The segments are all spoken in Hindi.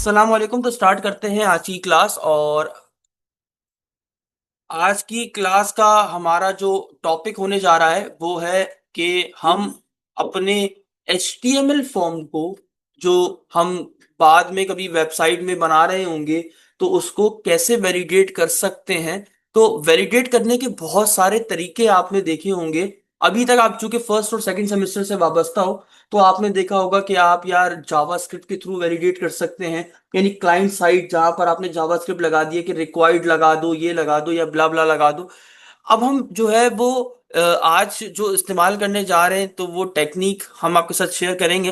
अस्सलाम वालेकुम। तो स्टार्ट करते हैं आज की क्लास। और आज की क्लास का हमारा जो टॉपिक होने जा रहा है वो है कि हम अपने HTML फॉर्म को, जो हम बाद में कभी वेबसाइट में बना रहे होंगे, तो उसको कैसे वैलिडेट कर सकते हैं। तो वैलिडेट करने के बहुत सारे तरीके आपने देखे होंगे। अभी तक आप चूंकि फर्स्ट और सेकंड सेमेस्टर से वाबस्ता हो, तो आपने देखा होगा कि आप यार जावास्क्रिप्ट के थ्रू वैलिडेट कर सकते हैं। यानी क्लाइंट साइड जहां पर आपने जावास्क्रिप्ट लगा दिया कि रिक्वायर्ड लगा दो, ये लगा दो या ब्ला ब्ला लगा दो। अब हम जो है वो आज जो इस्तेमाल करने जा रहे हैं, तो वो टेक्निक हम आपके साथ शेयर करेंगे।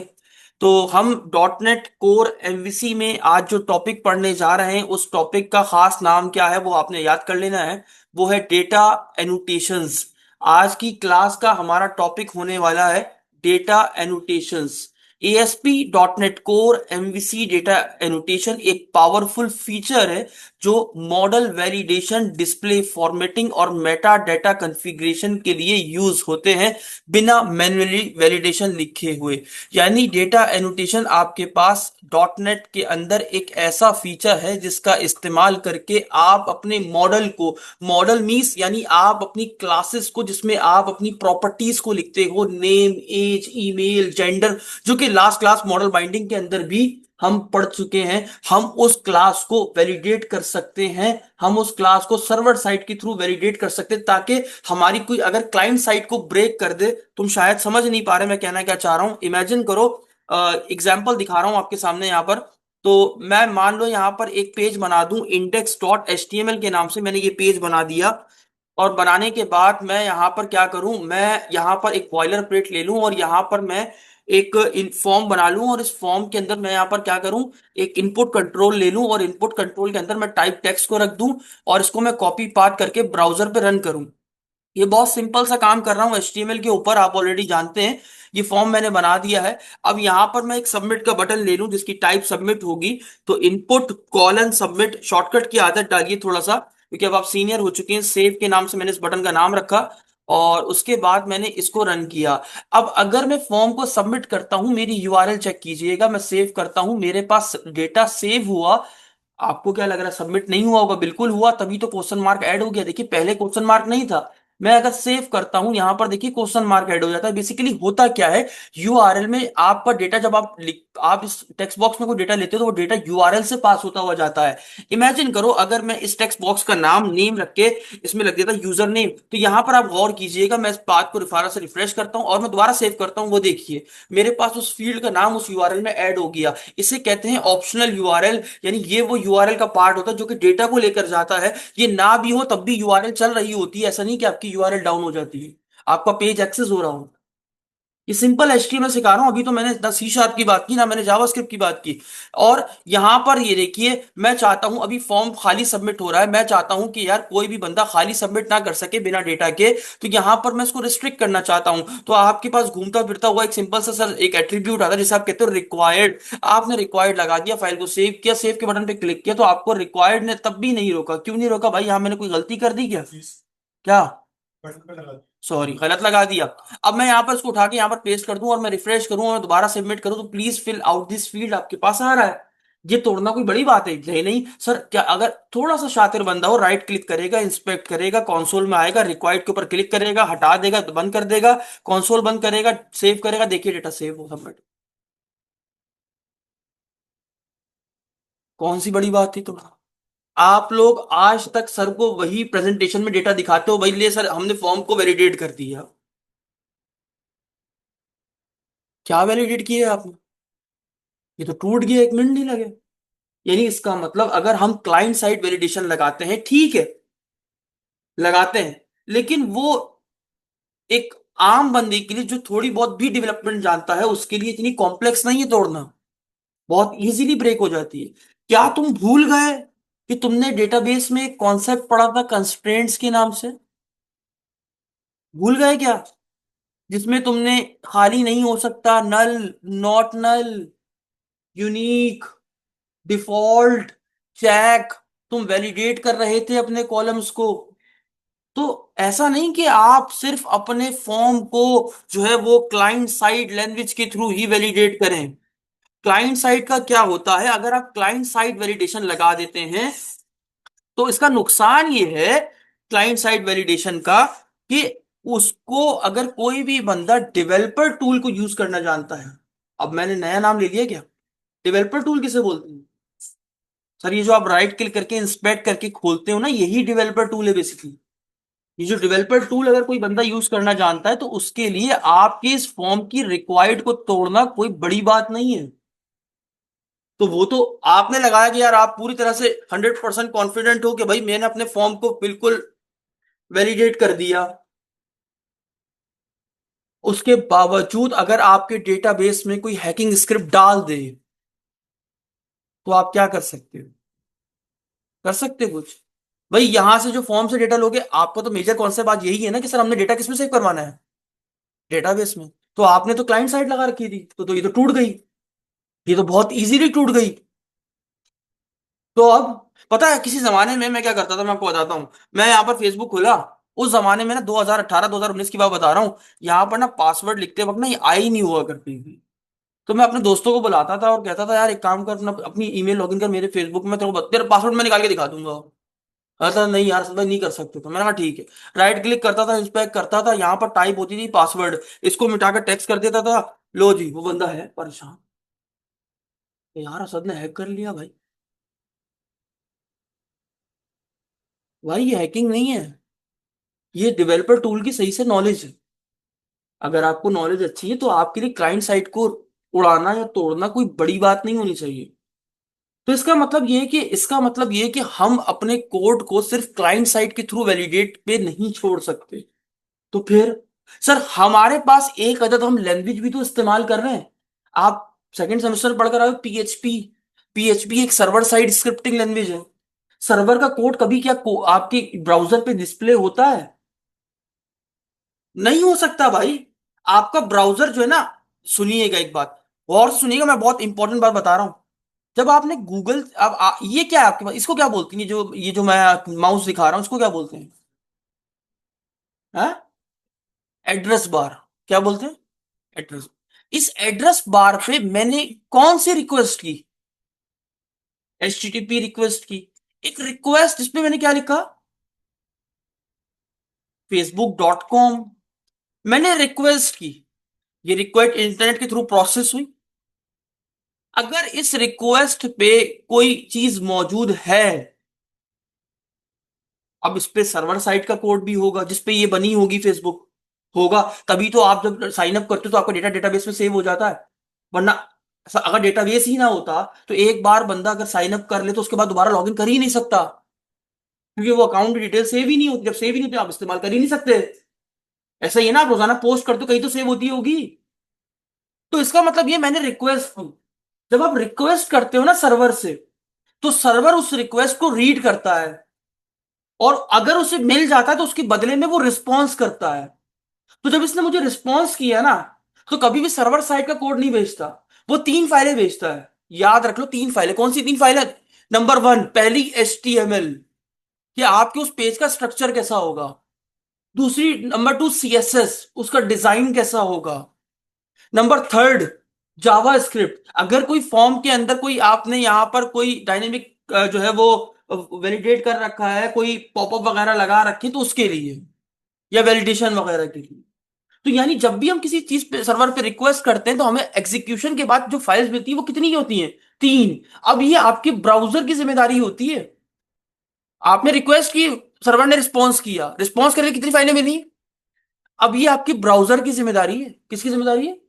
तो हम डॉट नेट कोर एमवीसी में आज जो टॉपिक पढ़ने जा रहे हैं, उस टॉपिक का खास नाम क्या है वो आपने याद कर लेना है। वो है डेटा एनोटेशंस। आज की क्लास का हमारा टॉपिक होने वाला है data annotations. ASP dot net core MVC data annotation एक पावरफुल फीचर है जो मॉडल वैलिडेशन, डिस्प्ले फॉर्मेटिंग और मेटा डेटा कॉन्फ़िगरेशन के लिए यूज होते हैं, बिना मैन्युअली वैलिडेशन लिखे हुए। यानी डेटा एनोटेशन आपके पास डॉट नेट के अंदर एक ऐसा फीचर है जिसका इस्तेमाल करके आप अपने मॉडल को, मॉडल मीन्स यानी आप अपनी क्लासेस को, जिसमें आप अपनी प्रॉपर्टीज को लिखते हो, नेम, एज, ईमेल, जेंडर, जो कि लास्ट क्लास मॉडल बाइंडिंग के अंदर भी हम पढ़ चुके हैं, हम उस क्लास को वैलिडेट कर सकते हैं। हम उस क्लास को सर्वर साइड के थ्रू वैलिडेट कर सकते हैं, ताकि हमारी कोई अगर क्लाइंट साइड को ब्रेक कर दे। तुम शायद समझ नहीं पा रहे मैं कहना क्या चाह रहा हूं। इमेजिन करो, एग्जाम्पल दिखा रहा हूं आपके सामने यहाँ पर। तो मैं मान लो यहाँ पर एक पेज बना दूं, index.html के नाम से मैंने ये पेज बना दिया। और बनाने के बाद मैं यहाँ पर क्या करूं, मैं यहाँ पर एक बॉयलर प्लेट ले लूं और यहाँ पर मैं एक फॉर्म बना लूं। और इस फॉर्म के अंदर मैं यहाँ पर क्या करूं, एक इनपुट कंट्रोल ले लूं और इनपुट कंट्रोल के अंदर मैं टाइप टेक्स्ट को रख दूं और इसको मैं कॉपी पास्ट करके ब्राउजर पे रन करूं। ये बहुत सिंपल सा काम कर रहा हूँ HTML के ऊपर, आप ऑलरेडी जानते हैं। ये फॉर्म मैंने बना दिया है। अब यहाँ पर मैं एक सबमिट का बटन ले लूं जिसकी टाइप सबमिट होगी। तो इनपुट कॉलन सबमिट, शॉर्टकट की आदत डालिए थोड़ा सा, क्योंकि अब आप सीनियर हो चुके हैं। सेव के नाम से मैंने इस बटन का नाम रखा और उसके बाद मैंने इसको रन किया। अब अगर मैं फॉर्म को सबमिट करता हूं, मेरी URL चेक कीजिएगा, मैं सेव करता हूं, मेरे पास डेटा सेव हुआ। आपको क्या लग रहा है सबमिट नहीं हुआ होगा? बिल्कुल हुआ, तभी तो क्वेश्चन मार्क ऐड हो गया। देखिए पहले क्वेश्चन मार्क नहीं था। मैं अगर सेव करता हूं, यहां पर देखिए क्वेश्चन मार्क ऐड हो जाता है। बेसिकली होता क्या है, URL में आपका डेटा जब आप इस टेक्स्ट बॉक्स में कोई डेटा लेते हो, तो वो डेटा URL से पास होता हुआ जाता है। इमेजिन करो, अगर मैं इस टेक्स्ट बॉक्स का नाम नेम रख के इसमें लग देता यूजर नेम, तो यहां पर आप गौर कीजिएगा, मैं इस बात को दोबारा से रिफ्रेश करता हूं और मैं दोबारा सेव करता हूं, वो देखिए मेरे पास उस फील्ड का नाम उस URL में ऐड हो गया। इसे कहते हैं ऑप्शनल URL। यानी ये वो URL का पार्ट होता है जो कि डेटा को लेकर जाता है। ये ना भी हो तब भी URL चल रही होती है, ऐसा नहीं कि आपकी URL डाउन हो जाती है, आपका पेज एक्सेस हो रहा हो। ये सिंपल HTML सिखा रहा हूं। अभी तो मैंने ना C# की बात की, ना मैंने जावास्क्रिप्ट की बात की। और यहां पर ये देखिए, मैं चाहता हूं, अभी फॉर्म खाली सबमिट हो रहा है, मैं चाहता हूं कि यार कोई भी बंदा खाली सबमिट ना कर सके बिना डेटा के। तो यहां पर मैं इसको रिस्ट्रिक्ट करना चाहता हूं। तो आपके पास घूमता फिरता हुआ एक सिंपल सा सर एक एट्रीब्यूट आता है जिसे आप कहते हो रिक्वायर्ड। आपने रिक्वायर्ड लगा दिया, फाइल को सेव किया, सेव के बटन पे क्लिक किया, तो आपको रिक्वायर्ड ने तब भी नहीं रोका। क्यों नहीं रोका भाई? यहां मैंने कोई गलती कर दी क्या? क्या? सॉरी, गलत लगा दिया। अब मैं यहाँ पर इसको उठा के यहाँ पर पेस्ट कर दूं और मैं रिफ्रेश करूं और दोबारा सबमिट करूं, तो please fill out this field आपके पास आ रहा है। ये तोड़ना कोई बड़ी बात है? नहीं नहीं सर, क्या अगर थोड़ा सा शातिर बंदा हो, राइट क्लिक करेगा, इंस्पेक्ट करेगा, कंसोल में आएगा, रिक्वायर्ड के ऊपर क्लिक करेगा, हटा देगा, बंद कर देगा, कंसोल बंद करेगा, सेव करेगा, देखिए डेटा सेव हो, सबमिट। कौन सी बड़ी बात थी? तो आप लोग आज तक सर को वही प्रेजेंटेशन में डेटा दिखाते हो, भाई ले सर हमने फॉर्म को वैलिडेट कर दिया। क्या वैलिडेट किया है आपने? ये तो टूट गया, 1 मिनट नहीं लगे। यानी इसका मतलब अगर हम क्लाइंट साइड वैलिडेशन लगाते हैं, ठीक है, लगाते हैं, लेकिन वो एक आम बंदे के लिए जो थोड़ी बहुत भी डेवलपमेंट जानता है, उसके लिए इतनी कॉम्प्लेक्स नहीं है तोड़ना। बहुत इजीली ब्रेक हो जाती है। क्या तुम भूल गए कि तुमने डेटाबेस में एक कॉन्सेप्ट पढ़ा था कंस्ट्रेंट्स के नाम से? भूल गए क्या? जिसमें तुमने खाली नहीं हो सकता, null, not null, unique, default, check, तुम वैलिडेट कर रहे थे अपने कॉलम्स को। तो ऐसा नहीं कि आप सिर्फ अपने फॉर्म को जो है वो क्लाइंट साइड लैंग्वेज के थ्रू ही वैलिडेट करें। क्लाइंट साइड का क्या होता है, अगर आप क्लाइंट साइड वैलिडेशन लगा देते हैं तो इसका नुकसान ये है क्लाइंट साइड वैलिडेशन का, कि उसको अगर कोई भी बंदा डेवलपर टूल को यूज करना जानता है, अब मैंने नया नाम ले लिया क्या, डेवलपर टूल किसे बोलते हैं सर, ये जो आप राइट क्लिक करके इंस्पेक्ट करके खोलते हो ना, यही डेवलपर टूल है बेसिकली। ये जो डेवलपर टूल अगर कोई बंदा यूज करना जानता है तो उसके लिए आपके इस फॉर्म की रिक्वायर्ड को तोड़ना कोई बड़ी बात नहीं है। तो वो तो आपने लगाया कि यार आप पूरी तरह से 100% कॉन्फिडेंट हो कि भाई मैंने अपने फॉर्म को बिल्कुल वैलिडेट कर दिया। उसके बावजूद अगर आपके डेटाबेस में कोई हैकिंग स्क्रिप्ट डाल दे तो आप क्या कर सकते हो, कर सकते हो कुछ? भाई यहां से जो फॉर्म से डेटा लोगे, आपको तो मेजर कॉन्सेप्ट आज यही है ना कि सर हमने डेटा किसमें सेव करवाना है, डेटाबेस में। तो आपने तो क्लाइंट साइड लगा रखी थी, तो ये तो टूट गई, ये तो बहुत इजीली टूट गई। तो अब पता है किसी जमाने में मैं क्या करता था, मैं आपको बताता हूँ। मैं यहाँ पर फेसबुक खोला, उस जमाने में ना 2018 2019 की बात बता रहा हूँ, यहाँ पर ना पासवर्ड लिखते वक्त ना ये आई नहीं हुआ करती थी। तो मैं अपने दोस्तों को बुलाता था और कहता था यार एक काम कर, अपना अपनी ईमेल लॉगिन कर मेरे फेसबुक में, तेरे को तेरा पासवर्ड मैं निकाल के दिखा दूंगा। कहता नहीं यार सब नहीं कर सकते, तो मैंने कहा ठीक है। राइट क्लिक करता था, इंस्पेक्ट करता था, यहाँ पर टाइप होती थी पासवर्ड, इसको मिटाकर टेक्स्ट कर देता था। लो जी वो बंदा है परेशान, यार असद ने हैक कर लिया भाई। भाई ये हैकिंग नहीं है, ये डेवलपर टूल की सही से नॉलेज है। अगर आपको नॉलेज अच्छी है तो आपके लिए क्लाइंट साइड को उड़ाना या तोड़ना कोई बड़ी बात नहीं होनी चाहिए। तो इसका मतलब ये है कि हम अपने कोड को सिर्फ क्लाइंट साइड के थ्रू वैलिडेट पे नहीं छोड़ सकते। तो फिर सर हमारे पास एक अदद हम लैंग्वेज भी तो इस्तेमाल कर रहे हैं। आप सेकंड सेमेस्टर पढ़कर आए पीएचपी। पीएचपी एक सर्वर साइड स्क्रिप्टिंग लैंग्वेज है। सर्वर का कोड कभी आपके ब्राउजर पे डिस्प्ले होता है? नहीं हो सकता भाई। आपका ब्राउजर जो है ना, सुनिएगा एक बात, और सुनिएगा, मैं बहुत इंपॉर्टेंट बात बता रहा हूं। जब आपने गूगल, ये क्या है आपके पास, इसको क्या बोलते हैं, ये जो मैं माउस दिखा रहा हूं इसको क्या बोलते हैं? एड्रेस बार, क्या बोलते हैं? एड्रेस। इस एड्रेस बार पे मैंने कौन सी रिक्वेस्ट की? HTTP रिक्वेस्ट की। एक रिक्वेस्ट जिसपे मैंने क्या लिखा, facebook.com। मैंने रिक्वेस्ट की, ये रिक्वेस्ट इंटरनेट के थ्रू प्रोसेस हुई। अगर इस रिक्वेस्ट पे कोई चीज मौजूद है, अब इस पे सर्वर साइड का कोड भी होगा जिसपे ये बनी होगी फेसबुक, होगा। तभी तो आप जब साइन अप करते हो तो आपका डेटा डेटाबेस में सेव हो जाता है। वरना अगर डेटाबेस ही ना होता तो एक बार बंदा अगर साइन अप कर ले तो उसके बाद दोबारा लॉगिन कर ही नहीं सकता, क्योंकि वो अकाउंट की डिटेल सेव ही नहीं होती। जब सेव ही नहीं होती आप इस्तेमाल कर ही नहीं सकते। ऐसा ही है ना, आप रोजाना पोस्ट करते हो कहीं तो सेव होती होगी। तो इसका मतलब ये मैंने रिक्वेस्ट की। जब आप रिक्वेस्ट करते हो ना सर्वर से, तो सर्वर उस रिक्वेस्ट को रीड करता है, और अगर उसे मिल जाता है तो उसके बदले में वो रिस्पॉन्स करता है। तो जब इसने मुझे रिस्पॉन्स किया ना, तो कभी भी सर्वर साइड का कोड नहीं भेजता, वो तीन फाइलें भेजता है। याद रख लो तीन फाइलें, कौन सी तीन फाइलें? नंबर वन, पहली HTML, कि आपके उस पेज का स्ट्रक्चर कैसा होगा। दूसरी, नंबर टू, CSS, उसका डिजाइन कैसा होगा। नंबर थर्ड, जावा स्क्रिप्ट, अगर कोई फॉर्म के अंदर कोई आपने यहां पर कोई डायनेमिक जो है वो वैलिडेट कर रखा है, कोई पॉपअप वगैरह लगा रखी तो उसके लिए, या वैलिडेशन वगैरह के लिए। तो यानी जब भी हम किसी चीज पे सर्वर पे रिक्वेस्ट करते हैं तो हमें एग्जीक्यूशन के बाद जो फाइल्स मिलती है वो कितनी होती हैं? तीन। अब ये आपके ब्राउजर की जिम्मेदारी होती है। आपने रिक्वेस्ट की, सर्वर ने रिस्पॉन्स किया, रिस्पॉन्स करके कितनी फाइलें मिली? अब ये आपकी ब्राउजर की जिम्मेदारी है। किसकी जिम्मेदारी है?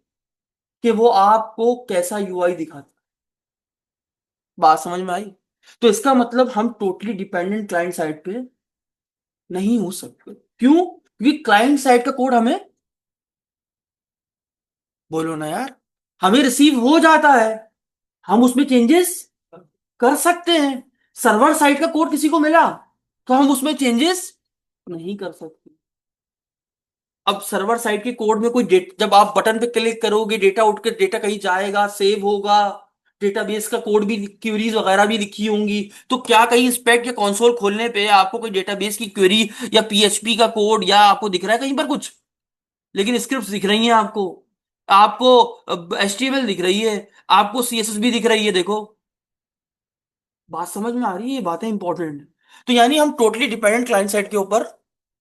कि वो आपको कैसा UI दिखाता है। बात समझ में आई? तो इसका मतलब हम टोटली डिपेंडेंट क्लाइंट साइड पे नहीं हो सकते। क्यों? क्योंकि क्लाइंट साइड का कोड हमें, बोलो ना यार, हमें रिसीव हो जाता है, हम उसमें चेंजेस कर सकते हैं। सर्वर साइड का कोड किसी को मिला तो हम उसमें चेंजेस नहीं कर सकते। अब सर्वर साइड के कोड में कोई डेट, जब आप बटन पे क्लिक करोगे डेटा उठ के डेटा कहीं जाएगा, सेव होगा, डेटाबेस का कोड भी, क्वेरीज वगैरह भी लिखी होंगी। तो क्या कहीं स्पेक या कंसोल खोलने पे आपको कोई डेटाबेस की क्वेरी या PHP का कोड या आपको दिख रहा है कहीं पर कुछ? लेकिन स्क्रिप्ट दिख रही हैं आपको। आपको HTML दिख रही है, आपको CSS भी दिख रही है, देखो। बात समझ में आ रही है, ये बातें इंपॉर्टेंट। तो यानी हम टोटली डिपेंडेंट क्लाइंट साइड के ऊपर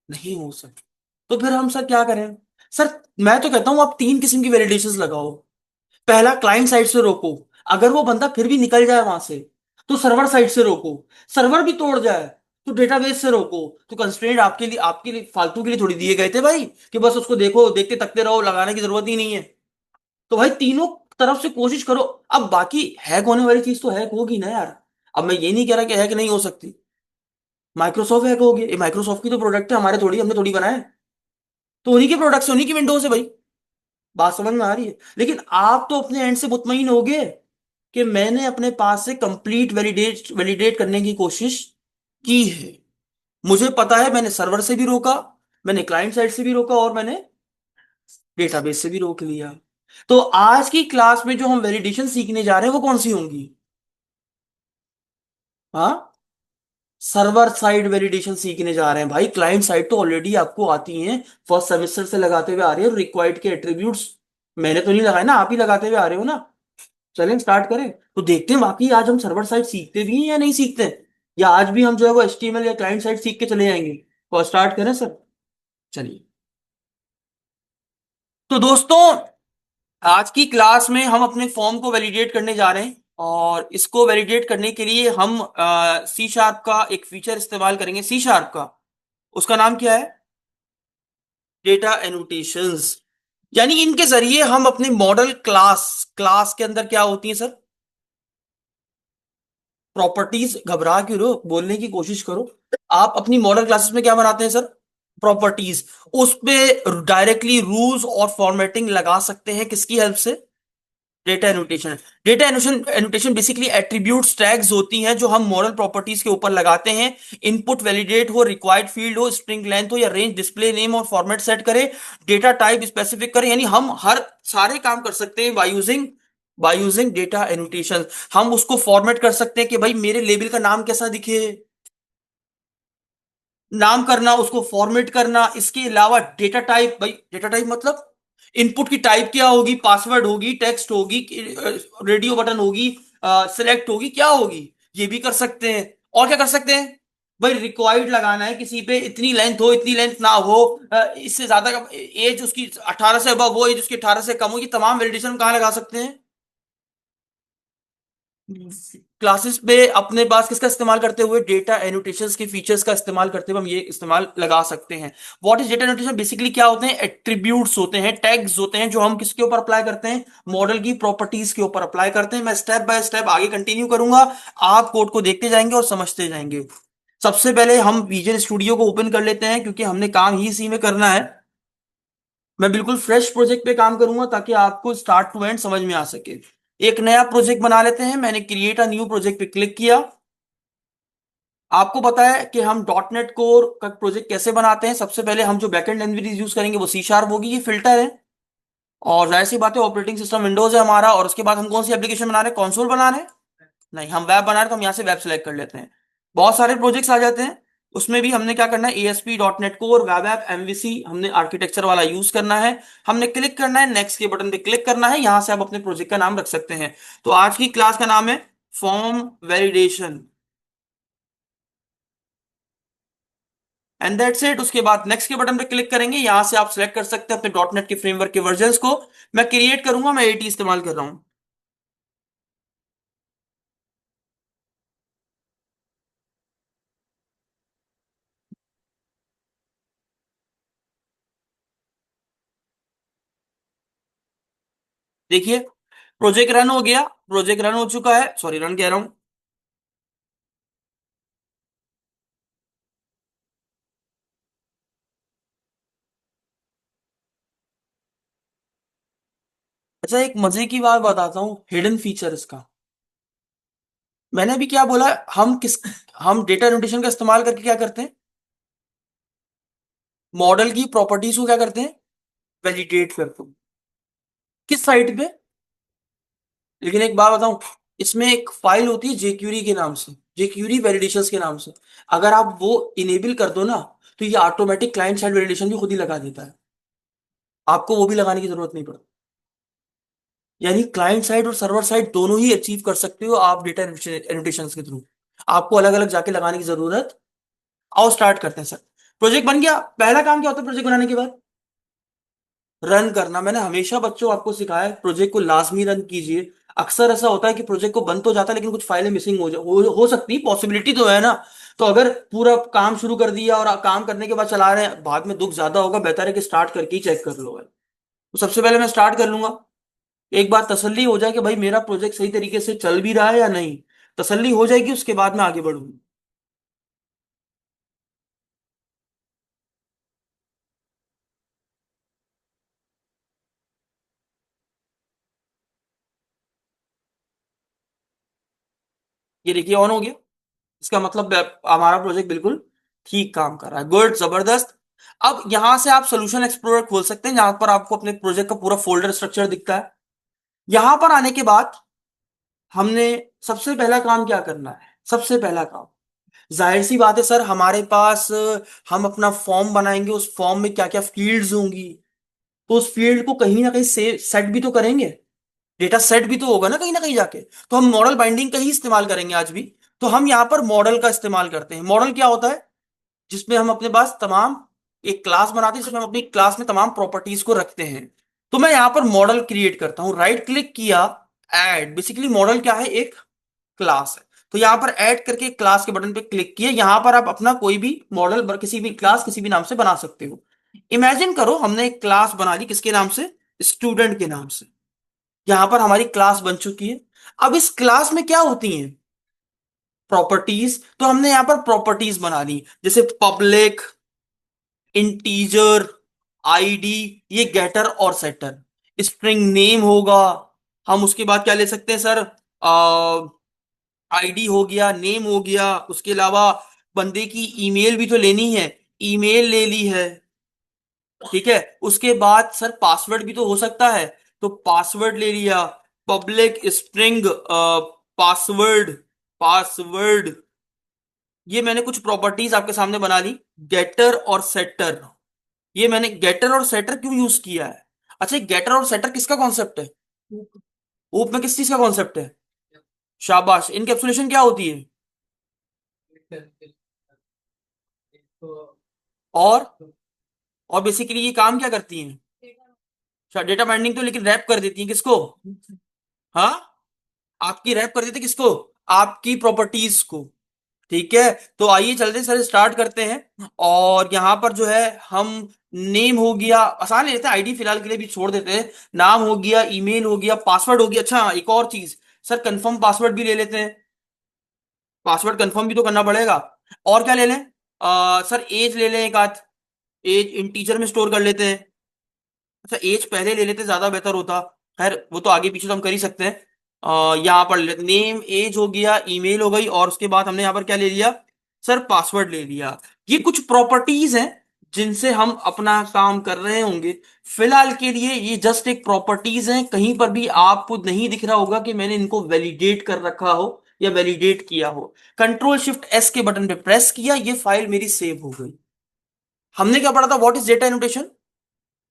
नहीं हो सकते। तो फिर हम सर क्या करें? सर मैं तो कहता हूं आप तीन किस्म की वैलिडेशंस लगाओ। पहला, क्लाइंट साइड से रोको। अगर वो बंदा फिर भी निकल जाए वहां से, तो सर्वर साइड से रोको। सर्वर भी तोड़ जाए, तो डेटाबेस से रोको। तो कंस्ट्रेंट आपके लिए फालतू के लिए थोड़ी दिए गए थे भाई, कि बस उसको देखो, देखते तकते रहो, लगाने की जरूरत ही नहीं है। तो भाई तीनों तरफ से कोशिश करो। अब बाकी हैक होने वाली चीज तो हैक होगी ना यार। अब मैं ये नहीं कह रहा कि हैक नहीं हो सकती। माइक्रोसॉफ्ट हैक हो गया, ये माइक्रोसॉफ्ट की तो प्रोडक्ट है, हमारे थोड़ी, हमने थोड़ी बनाए। तो उन्हीं के प्रोडक्ट्स, उन्हीं की विंडोज है भाई। बात समझ में आ रही है? लेकिन आप तो अपने एंड से मुतमईन होगे कि मैंने अपने पास से कंप्लीट वैलिडेट वैलिडेट करने की कोशिश की है। मुझे पता है, मैंने सर्वर से भी रोका, मैंने क्लाइंट साइड से भी रोका, और मैंने डेटाबेस से भी रोक लिया। तो आज की क्लास में जो हम वैलिडेशन सीखने जा रहे हैं वो कौन सी होंगी? हाँ, सर्वर साइड वैलिडेशन सीखने जा रहे हैं भाई। क्लाइंट साइड तो ऑलरेडी आपको आती हैं, फर्स्ट सेमेस्टर से लगाते हुए आ रही है, रिक्वायर्ड के एट्रीब्यूट्स मैंने तो नहीं लगाए ना, आप ही लगाते हुए आ रहे हो ना। चलें स्टार्ट करें। तो देखते हैं बाकी आज हम सर्वर साइड सीखते भी हैं या नहीं सीखते हैं, या आज भी हम जो है वो HTML या क्लाइंट साइड सीख के चले जाएंगे। तो स्टार्ट करें सर। चलिए। तो दोस्तों, आज की क्लास में हम अपने फॉर्म को वैलिडेट करने जा रहे हैं, और इसको वैलिडेट करने के लिए हम C# का एक फीचर इस्तेमाल करेंगे। C# का, उसका नाम क्या है? Data annotations. यानी इनके जरिए हम अपने मॉडल क्लास, क्लास के अंदर क्या होती है सर? प्रॉपर्टीज। घबरा क्यों रहे हो, बोलने की कोशिश करो। आप अपनी मॉडल क्लासेस में क्या बनाते हैं सर? प्रॉपर्टीज। उस पे डायरेक्टली रूल्स और फॉर्मेटिंग लगा सकते हैं, किसकी हेल्प से? Data annotation. Data annotation annotation basically attributes, tags होती हैं जो हम मॉडल प्रॉपर्टीज के ऊपर लगाते हैं। इनपुट वैलिडेट हो, रिक्वायर्ड फील्ड हो, स्ट्रिंग लेंथ हो या रेंज, डिस्प्ले नेम और फॉर्मेट सेट करें, डेटा टाइप स्पेसिफिक करें। यानी हम हर सारे काम कर सकते हैं बाय यूजिंग डेटा एनोटेशन। हम उसको फॉर्मेट कर सकते हैं कि भाई मेरे लेबल का नाम कैसा दिखे, नाम करना, उसको फॉर्मेट करना। इसके अलावा डेटा टाइप, भाई डेटा टाइप मतलब इनपुट की टाइप क्या होगी, पासवर्ड होगी, टेक्स्ट होगी, रेडियो बटन होगी, सिलेक्ट होगी, क्या होगी, ये भी कर सकते हैं। और क्या कर सकते हैं? भाई रिक्वायर्ड लगाना है, किसी पे इतनी लेंथ हो, इतनी लेंथ ना हो, इससे ज्यादा एज उसकी 18 से अबव हो, एज उसकी 18 से कम हो। ये तमाम वैलिडेशन कहाँ लगा सकते हैं? क्लासेस पे अपने पास किसका इस्तेमाल करते हुए? डेटा एनोटेशंस के फीचर्स का इस्तेमाल करते हुए हम ये इस्तेमाल लगा सकते हैं। What is data annotation? Basically क्या होते हैं? एट्रीब्यूट्स होते हैं, टैग्स होते हैं, जो हम किसके ऊपर अप्लाई करते हैं? मॉडल की प्रॉपर्टीज के ऊपर अप्लाई करते हैं। मैं स्टेप बाय स्टेप आगे कंटिन्यू करूंगा, आप कोड को देखते जाएंगे और समझते जाएंगे। सबसे पहले हम विजुअल स्टूडियो को ओपन कर लेते हैं, क्योंकि हमने काम ही इसी में करना है। मैं बिल्कुल फ्रेश प्रोजेक्ट पे काम करूंगा ताकि आपको स्टार्ट टू एंड समझ में आ सके। एक नया प्रोजेक्ट बना लेते हैं। मैंने क्रिएट अ न्यू प्रोजेक्ट पे क्लिक किया। आपको पता है कि हम डॉट नेट कोर का प्रोजेक्ट कैसे बनाते हैं? सबसे पहले हम जो बैकएंड लैंग्वेज यूज करेंगे वो C# होगी, ये फिल्टर है। और जाहिर सी बात है, ऑपरेटिंग सिस्टम विंडोज है हमारा। और उसके बाद हम कौन सी एप्लीकेशन बना रहे हैं? कंसोल बना रहे हैं? नहीं, हम वेब बना रहे हैं, तो हम यहाँ से वेब सेलेक्ट कर लेते हैं। बहुत सारे प्रोजेक्ट्स आ जाते हैं। उसमें भी हमने क्या करना है? ASP.NET Core web app MVC हमने आर्किटेक्चर वाला यूज करना है। हमने क्लिक करना है, नेक्स्ट के बटन पे क्लिक करना है। यहां से आप अपने प्रोजेक्ट का नाम रख सकते हैं। तो आज की क्लास का नाम है form validation, and that's it. उसके बाद नेक्स्ट के बटन पे क्लिक करेंगे। यहां से आप सिलेक्ट कर सकते हैं अपने डॉट नेट के फ्रेमवर्क के वर्जन्स को। मैं क्रिएट करूंगा, मैं AT इस्तेमाल कर रहा हूं। देखिए, प्रोजेक्ट रन हो गया, प्रोजेक्ट रन हो चुका है, सॉरी रन कह रहा हूं। अच्छा, एक मजे की बात बताता हूँ, हिडन फीचर इसका। मैंने अभी क्या बोला? हम डेटा नोटेशन का इस्तेमाल करके क्या करते हैं? मॉडल की प्रॉपर्टीज को क्या करते हैं? वैलिडेट करते हैं। किस साइट पे? लेकिन एक बात बताऊं, इसमें एक फाइल होती है jQuery के नाम से, jQuery वैलिडेशंस के नाम से। अगर आप वो इनेबल कर दो ना, तो ये ऑटोमेटिक क्लाइंट साइड वैलिडेशन भी खुद ही लगा देता है। आपको वो भी लगाने की जरूरत नहीं पड़ती। यानी क्लाइंट साइड और सर्वर साइड दोनों ही अचीव कर सकते हो आप डेटा एनोटेशंस के थ्रू। आपको अलग अलग जाके लगाने की जरूरत। आओ स्टार्ट करते हैं सर। प्रोजेक्ट बन गया, पहला काम क्या होता है प्रोजेक्ट बनाने के बाद? रन करना। मैंने हमेशा बच्चों आपको सिखाया है प्रोजेक्ट को लाजमी रन कीजिए। अक्सर ऐसा होता है कि प्रोजेक्ट को बन तो जाता है लेकिन कुछ फाइलें मिसिंग हो सकती है, पॉसिबिलिटी तो है ना। तो अगर पूरा काम शुरू कर दिया और काम करने के बाद चला रहे हैं, बाद में दुख ज्यादा होगा, बेहतर है कि स्टार्ट करके ही चेक कर लो भाई। तो सबसे पहले मैं स्टार्ट कर लूंगा। एक बार तसल्ली हो जाए कि भाई मेरा प्रोजेक्ट सही तरीके से चल भी रहा है या नहीं, तसल्ली हो जाएगी उसके बाद मैं आगे बढ़ूंगा। ये देखिए ऑन हो गया। इसका मतलब हमारा प्रोजेक्ट बिल्कुल ठीक काम कर रहा है। गुड, जबरदस्त। अब यहां से आप सोल्यूशन एक्सप्लोरर खोल सकते हैं जहां पर आपको अपने प्रोजेक्ट का पूरा फोल्डर स्ट्रक्चर दिखता है। यहां पर आने के बाद हमने सबसे पहला काम क्या करना है? सबसे पहला काम, जाहिर सी बात है सर, हमारे पास हम अपना फॉर्म बनाएंगे, उस फॉर्म में क्या क्या फील्ड्स होंगी, तो उस फील्ड को कहीं ना कहीं से सेट भी तो करेंगे। डेटा सेट भी तो होगा ना कहीं जाके। तो हम मॉडल बाइंडिंग का ही इस्तेमाल करेंगे आज भी। तो हम यहाँ पर मॉडल का इस्तेमाल करते हैं। मॉडल क्या होता है? जिसमें हम अपने पास तमाम एक क्लास बनाते हैं, जिसमें हम अपनी क्लास में तमाम प्रॉपर्टीज को रखते हैं। तो मैं यहाँ पर मॉडल क्रिएट करता हूँ, राइट क्लिक किया, ऐड। बेसिकली मॉडल क्या है? एक क्लास है। तो यहाँ पर ऐड करके क्लास के बटन पे क्लिक किए। यहाँ पर आप अपना कोई भी मॉडल, किसी भी क्लास किसी भी नाम से बना सकते हो। इमेजिन करो हमने एक क्लास बना ली, किसके नाम से? स्टूडेंट के नाम से। यहां पर हमारी क्लास बन चुकी है। अब इस क्लास में क्या होती हैं? प्रॉपर्टीज। तो हमने यहां पर प्रॉपर्टीज बना ली, जैसे पब्लिक, इंटीजर, आईडी, ये गेटर और सेटर। स्ट्रिंग नेम होगा। हम उसके बाद क्या ले सकते हैं सर? आईडी हो गया, नेम हो गया, उसके अलावा बंदे की ईमेल भी तो लेनी है, ईमेल ले ली है। ठीक है, उसके बाद सर पासवर्ड भी तो हो सकता है, तो पासवर्ड ले लिया। Public string password, password. ये मैंने कुछ प्रॉपर्टीज आपके सामने बना ली। गेटर और सेटर, ये मैंने गेटर और सेटर क्यों यूज किया है? अच्छा, गेटर और सेटर किसका कॉन्सेप्ट है? ऊप में किस चीज का कॉन्सेप्ट है? शाबाश। इनकैप्सुलेशन क्या होती है? और और बेसिकली ये काम क्या करती हैं? अच्छा, डेटा बाइंडिंग तो लेकिन रैप कर देती है किसको? हाँ, आपकी रैप कर देते किसको? आपकी प्रॉपर्टीज को। ठीक है, तो आइए चलते हैं सर, स्टार्ट करते हैं। और यहां पर जो है हम नेम हो गया, आसान ले लेते हैं, आईडी फिलहाल के लिए भी छोड़ देते हैं। नाम हो गया, ईमेल हो गया, पासवर्ड हो गया। अच्छा हाँ, एक और चीज सर, कंफर्म पासवर्ड भी ले लेते हैं। पासवर्ड कंफर्म भी तो करना पड़ेगा। और क्या ले लें? सर एज ले लें एक आध, एज इंटीजर में स्टोर कर लेते हैं। अच्छा, एज पहले ले लेते ज्यादा बेहतर होता। खैर वो तो आगे पीछे तो हम कर ही सकते हैं। यहाँ पर ले लेते, नेम एज हो गया, ईमेल हो गई, और उसके बाद हमने यहाँ पर क्या ले लिया? सर पासवर्ड ले लिया। ये कुछ प्रॉपर्टीज हैं जिनसे हम अपना काम कर रहे होंगे। फिलहाल के लिए ये जस्ट एक प्रॉपर्टीज हैं, कहीं पर भी आपको नहीं दिख रहा होगा कि मैंने इनको वैलिडेट कर रखा हो या वैलिडेट किया हो। कंट्रोल शिफ्ट एस के बटन पे प्रेस किया, ये फाइल मेरी सेव हो गई। हमने क्या पढ़ा था? What is data annotation?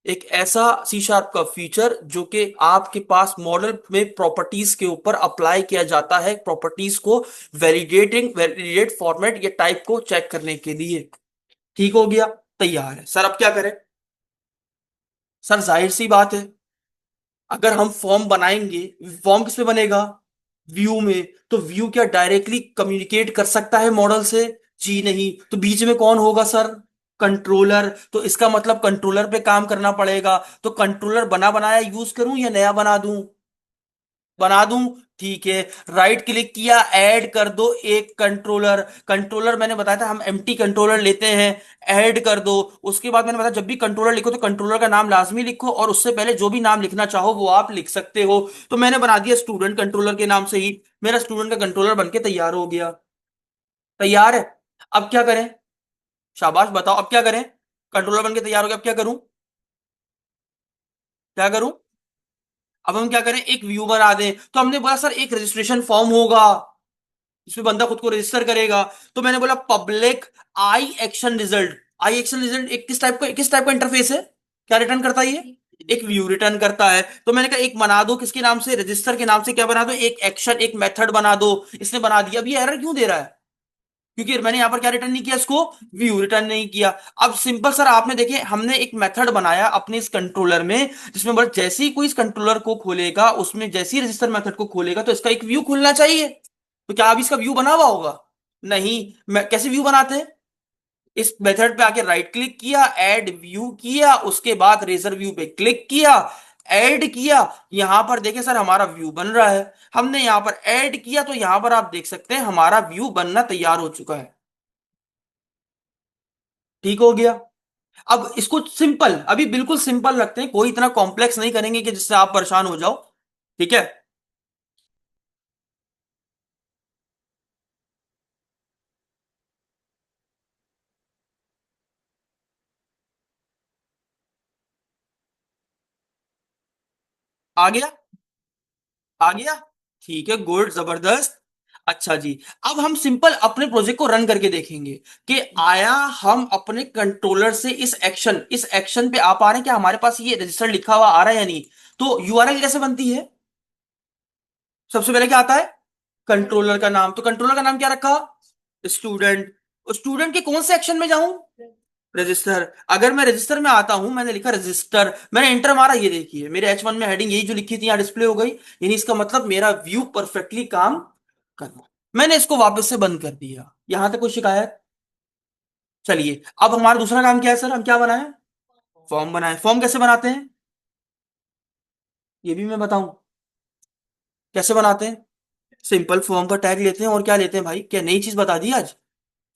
एक ऐसा सी शार्प का फीचर जो कि आपके पास मॉडल में प्रॉपर्टीज के ऊपर अप्लाई किया जाता है, प्रॉपर्टीज को वैलिडेट फॉर्मेट या टाइप को चेक करने के लिए। ठीक हो गया, तैयार है सर। अब क्या करें? सर जाहिर सी बात है, अगर हम फॉर्म बनाएंगे, फॉर्म किस पे बनेगा? व्यू में। तो व्यू क्या डायरेक्टली कम्युनिकेट कर सकता है मॉडल से? जी नहीं। तो बीच में कौन होगा सर? कंट्रोलर। तो इसका मतलब कंट्रोलर पे काम करना पड़ेगा। तो कंट्रोलर बना बनाया यूज करूं या नया बना दूं? बना दूं। ठीक है, राइट क्लिक किया, ऐड कर दो एक कंट्रोलर। कंट्रोलर मैंने बताया था हम एम्प्टी कंट्रोलर लेते हैं। ऐड कर दो। उसके बाद मैंने बताया जब भी कंट्रोलर लिखो तो कंट्रोलर का नाम लाजमी लिखो, और उससे पहले जो भी नाम लिखना चाहो वो आप लिख सकते हो। तो मैंने बना दिया स्टूडेंट कंट्रोलर के नाम से ही। मेरा स्टूडेंट का कंट्रोलर बनके तैयार हो गया। तैयार है। अब क्या करें? शाबाश, बताओ अब क्या करें? कंट्रोलर बनके तैयार हो गया, अब क्या करूं? क्या करूं? अब हम क्या करें? एक व्यू बना दें। तो हमने बोला सर एक रजिस्ट्रेशन फॉर्म होगा, इसमें बंदा खुद को रजिस्टर करेगा। तो मैंने बोला पब्लिक आई एक्शन रिजल्ट। आई एक्शन रिजल्ट एक किस टाइप का इंटरफेस है? क्या रिटर्न करता है ये? एक व्यू रिटर्न करता है। तो मैंने कहा एक बना दो, किसके नाम से, रजिस्टर के नाम से क्या बना दो, एक एक्शन एक मेथड बना दो। इसने बना दिया। अब ये एरर क्यों दे रहा है? क्योंकि मैंने यहां पर क्या रिटर्न नहीं किया, इसको व्यू रिटर्न नहीं किया। अब सिंपल सर, आपने देखे हमने एक मेथड बनाया अपने इस कंट्रोलर में, जिसमें बस जैसे ही कोई इस कंट्रोलर को खोलेगा, उसमें जैसे ही रजिस्टर मेथड को खोलेगा तो इसका एक व्यू खुलना चाहिए। तो क्या अभी इसका व्यू बना हुआ होगा? नहीं। मैं कैसे व्यू बनाते हैं? इस मेथड पे आके राइट क्लिक किया, ऐड व्यू किया, उसके बाद रेजर व्यू पे क्लिक किया, ऐड किया। यहां पर देखें सर, हमारा व्यू बन रहा है। हमने यहां पर ऐड किया तो यहां पर आप देख सकते हैं हमारा व्यू बनना तैयार हो चुका है। ठीक हो गया। अब इसको सिंपल, अभी बिल्कुल सिंपल रखते हैं, कोई इतना कॉम्प्लेक्स नहीं करेंगे कि जिससे आप परेशान हो जाओ। ठीक है। आ गया? आ गया? ठीक है, गुड, जबरदस्त। अच्छा जी। अब हम सिंपल अपने प्रोजेक्ट को रन करके देखेंगे कि आया हम अपने कंट्रोलर से इस एक्शन पे आ पा रहे हैं क्या, हमारे पास ये रजिस्टर लिखा हुआ आ रहा है या नहीं। तो यूआरएल कैसे बनती है? सबसे पहले क्या आता है? कंट्रोलर का नाम। तो कंट्रोलर का नाम क्या रखा? स्टूडेंट। स्टूडेंट के कौन से एक्शन में जाऊं? रजिस्टर। अगर मैं रजिस्टर में आता हूं, मैंने लिखा रजिस्टर, मैंने इंटर मारा, ये देखिए मेरे H1 में हेडिंग यही जो लिखी थी यहां डिस्प्ले हो गई। यानी इसका मतलब मेरा व्यू परफेक्टली काम कर रहा है। मैंने इसको वापस से बंद कर दिया। यहां तक कोई शिकायत? चलिए, अब हमारा दूसरा काम क्या है सर, हम क्या बनाए? फॉर्म बनाए। फॉर्म कैसे बनाते हैं ये भी मैं बताऊं? कैसे बनाते हैं? सिंपल फॉर्म का टैग लेते हैं, और क्या लेते हैं भाई, क्या नई चीज बता दी आज?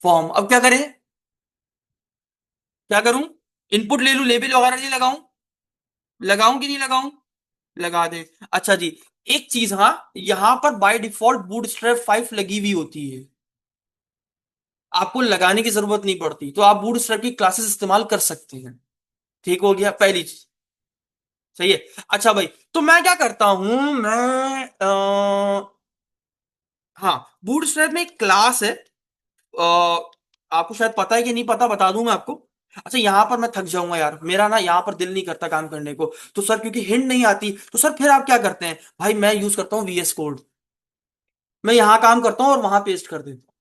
फॉर्म। अब क्या करें? क्या करूं? इनपुट ले लूं, लेबल वगैरह नहीं लगाऊं? लगाऊं कि नहीं लगाऊं? लगा दे। अच्छा जी। एक चीज, हाँ, यहां पर बाय डिफॉल्ट बूटस्ट्रैप 5 लगी हुई होती है। आपको लगाने की जरूरत नहीं पड़ती, तो आप बूटस्ट्रैप की क्लासेस इस्तेमाल कर सकते हैं। ठीक हो गया, पहली चीज। सही है। अच्छा भाई, तो मैं क्या करता हूं, मैं हाँ, बूटस्ट्रैप में एक क्लास है। आपको शायद पता है कि नहीं पता, बता दूं मैं आपको। अच्छा, यहां पर मैं थक जाऊंगा यार, मेरा ना यहां पर दिल नहीं करता काम करने को। तो सर क्योंकि हिंट नहीं आती, तो सर फिर आप क्या करते हैं भाई, मैं यूज करता हूँ VS कोड। मैं यहां काम करता हूँ और वहां पेस्ट कर देता हूँ,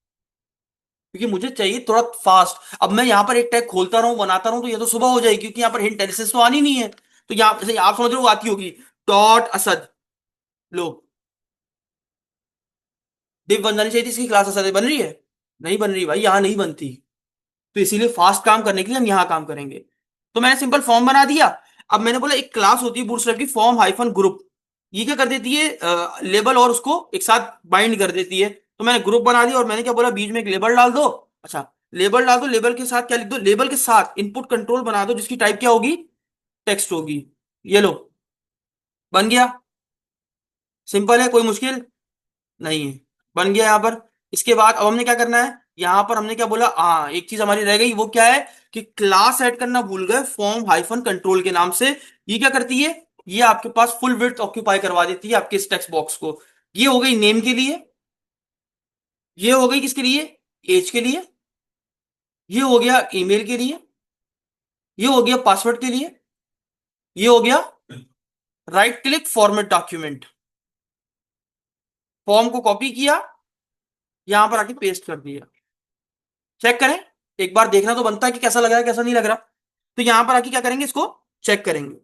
क्योंकि मुझे चाहिए थोड़ा फास्ट। अब मैं यहाँ पर एक टैग खोलता रहूं बनाता रहूं तो ये तो सुबह हो जाएगी, क्योंकि यहाँ पर हिंट एनालिसिस तो आनी नहीं है। तो यहाँ जैसे आप समझ रहे हो आती होगी, डॉट असद। लो, डिव बन जानी चाहिए थी, इसकी क्लास असद बन रही है? नहीं बन रही भाई, यहाँ नहीं बनती। तो इसीलिए फास्ट काम करने के लिए हम यहाँ काम करेंगे। तो मैंने सिंपल फॉर्म बना दिया। अब मैंने बोला एक क्लास होती है बूटस्ट्रैप की, फॉर्म हाइफन ग्रुप। ये क्या कर देती है, लेबल और उसको एक साथ बाइंड कर देती है। तो मैंने ग्रुप बना दिया, और मैंने क्या बोला, बीच में एक लेबल डाल दो। अच्छा, लेबल डाल दो, लेबल के साथ क्या लिख दो, लेबल के साथ इनपुट कंट्रोल बना दो, जिसकी टाइप क्या होगी, टेक्स्ट होगी। ये लो, बन गया। सिंपल है, कोई मुश्किल नहीं है। बन गया यहाँ पर। इसके बाद अब हमने क्या करना है, यहाँ पर हमने क्या बोला, हाँ, एक चीज हमारी रह गई, वो क्या है कि क्लास ऐड करना भूल गए फॉर्म हाइफन कंट्रोल के नाम से। ये क्या करती है, ये आपके पास फुल विड्थ ऑक्यूपाई करवा देती है आपके इस टेक्स्ट बॉक्स को। ये हो गई नेम के लिए। ये हो गई किसके लिए, एज के लिए। ये हो गया ईमेल के लिए। ये हो गया पासवर्ड के लिए। ये हो गया right click format document. Form को कॉपी किया, यहां पर आके पेस्ट कर दिया। चेक करें, एक बार देखना तो बनता है कि कैसा लग रहा है कैसा नहीं लग रहा। तो यहां पर आके क्या करेंगे, इसको चेक करेंगे।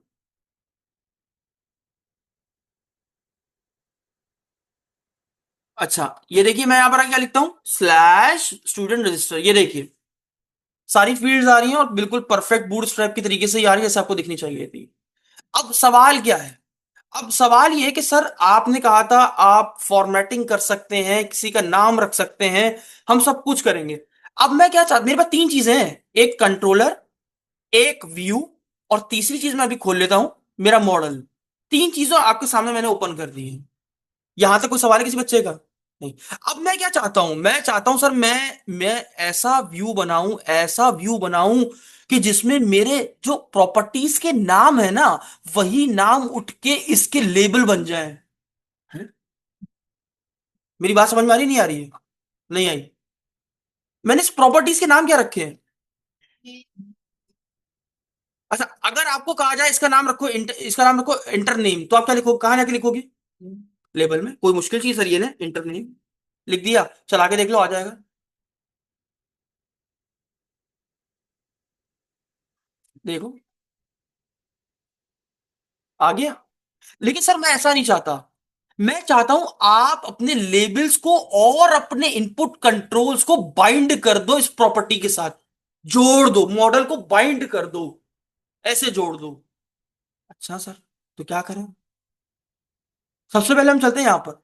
अच्छा, ये देखिए मैं यहां पर आके क्या लिखता हूं, स्लैश स्टूडेंट रजिस्टर। ये देखिए सारी फील्ड्स आ रही हैं, और बिल्कुल परफेक्ट बूटस्ट्रैप की तरीके से ही आ रही है, जैसे आपको दिखनी चाहिए थी। अब सवाल क्या है? अब सवाल ये है कि सर आपने कहा था आप फॉर्मेटिंग कर सकते हैं, किसी का नाम रख सकते हैं, हम सब कुछ करेंगे। अब मैं क्या चाहता, मेरे पास तीन चीजें हैं, एक कंट्रोलर, एक व्यू, और तीसरी चीज मैं अभी खोल लेता हूं, मेरा मॉडल। तीन चीजों आपके सामने मैंने ओपन कर दी है। यहां तक कोई सवाल है किसी बच्चे का? नहीं। अब मैं क्या चाहता हूं, मैं चाहता हूं सर, मैं ऐसा व्यू बनाऊं, ऐसा व्यू बनाऊं कि जिसमें मेरे जो प्रॉपर्टीज के नाम है ना, वही नाम उठ के इसके लेबल बन जाए। हैं? मेरी बात समझ में आ रही नहीं आ रही है? नहीं आई? मैंने इस प्रॉपर्टीज के नाम क्या रखे हैं? अच्छा, अगर आपको कहा जाए इसका नाम रखो इसका नाम रखो इंटर नेम, तो आप क्या लिखोगे, कहाँ जाके लिखोगे? लेबल में। कोई मुश्किल चीज सर ये ना, इंटर नेम लिख दिया, चला के देख लो, आ जाएगा। देखो, आ गया। लेकिन सर मैं ऐसा नहीं चाहता। मैं चाहता हूं आप अपने लेबल्स को और अपने इनपुट कंट्रोल्स को बाइंड कर दो इस प्रॉपर्टी के साथ। जोड़ दो, मॉडल को बाइंड कर दो, ऐसे जोड़ दो। अच्छा सर, तो क्या करें? सबसे पहले हम चलते हैं यहां पर।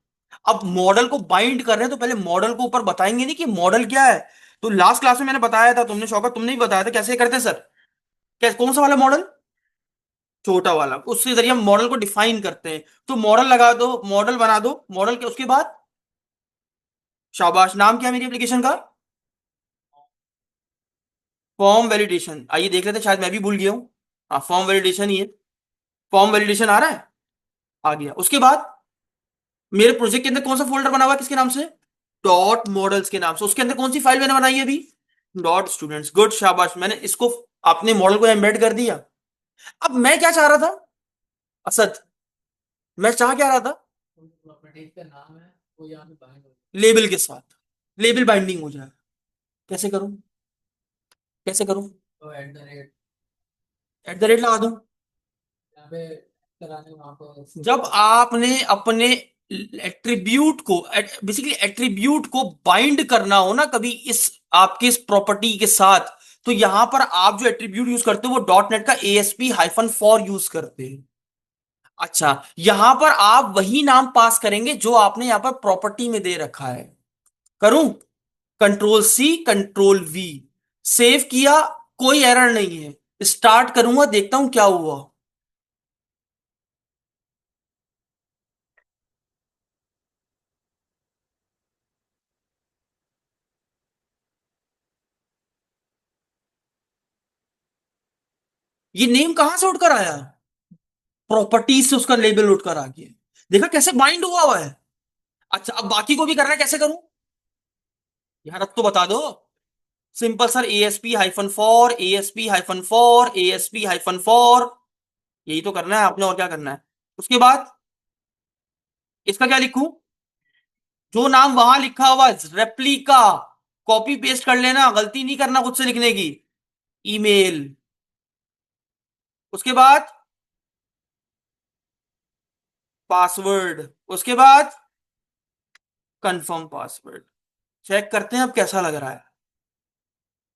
अब मॉडल को बाइंड कर रहे हैं तो पहले मॉडल को ऊपर बताएंगे नहीं कि मॉडल क्या है। तो लास्ट क्लास में मैंने बताया था, तुमने शौकत तुमने ही बताया था कैसे करते हैं सर। क्या, कौन सा वाला मॉडल? छोटा वाला, उसके जरिए हम मॉडल को डिफाइन करते हैं। तो मॉडल लगा दो, मॉडल बना दो, मॉडल के उसके बाद शाबाश, नाम क्या है मेरी एप्लीकेशन का? Form validation. आइए देख लेते हैं, शायद मैं भी भूल गया हूँ। हाँ, फॉर्म वैलिडेशन ही है। फॉर्म वैलिडेशन आ रहा है। आ गया। उसके बाद मेरे प्रोजेक्ट के अंदर कौन सा फोल्डर बना हुआ है, किसके नाम से? डॉट मॉडल्स के नाम से। उसके अंदर कौन सी फाइल मैंने बनाई है अभी? Dot students. गुड, शाबाश, मैंने इसको अपने मॉडल को एम्बेड कर दिया। अब मैं क्या चाह रहा था असद, मैं चाह क्या रहा था? प्रॉपर्टीज का नाम है वो यहाँ पे बाइंड हो, लेबल के साथ लेबल बाइंडिंग हो जाए। कैसे करूं? कैसे करूं? तो एट द रेट लगा दूं। यहाँ पे कराने वहां पर जब आपने अपने एट्रीब्यूट को, बेसिकली एट्रीब्यूट को बाइंड करना हो ना कभी इस आपके इस प्रॉपर्टी के साथ, तो यहां पर आप जो एट्रीब्यूट यूज करते हो वो डॉट नेट का ASP-4 यूज करते हैं। अच्छा, यहां पर आप वही नाम पास करेंगे जो आपने यहां पर प्रॉपर्टी में दे रखा है। करूं? Control C, control V, save किया, कोई एरर नहीं है। स्टार्ट करूंगा, देखता हूं क्या हुआ। ये नेम कहां से उठकर आया? प्रॉपर्टीज से उसका लेबल उठकर आ गया। देखा कैसे बाइंड हुआ हुआ है। अच्छा, अब बाकी को भी करना है, कैसे करूं? यार अब तो बता दो। Simple sir, ASP-4, ASP-4, ASP-4, यही तो करना है आपने, और क्या करना है? उसके बाद इसका क्या लिखूं? जो नाम वहां लिखा हुआ रेप्लिका, कॉपी पेस्ट कर लेना, गलती नहीं करना खुद से लिखने की। ईमेल। उसके बाद पासवर्ड। उसके बाद कंफर्म पासवर्ड। चेक करते हैं अब कैसा लग रहा है।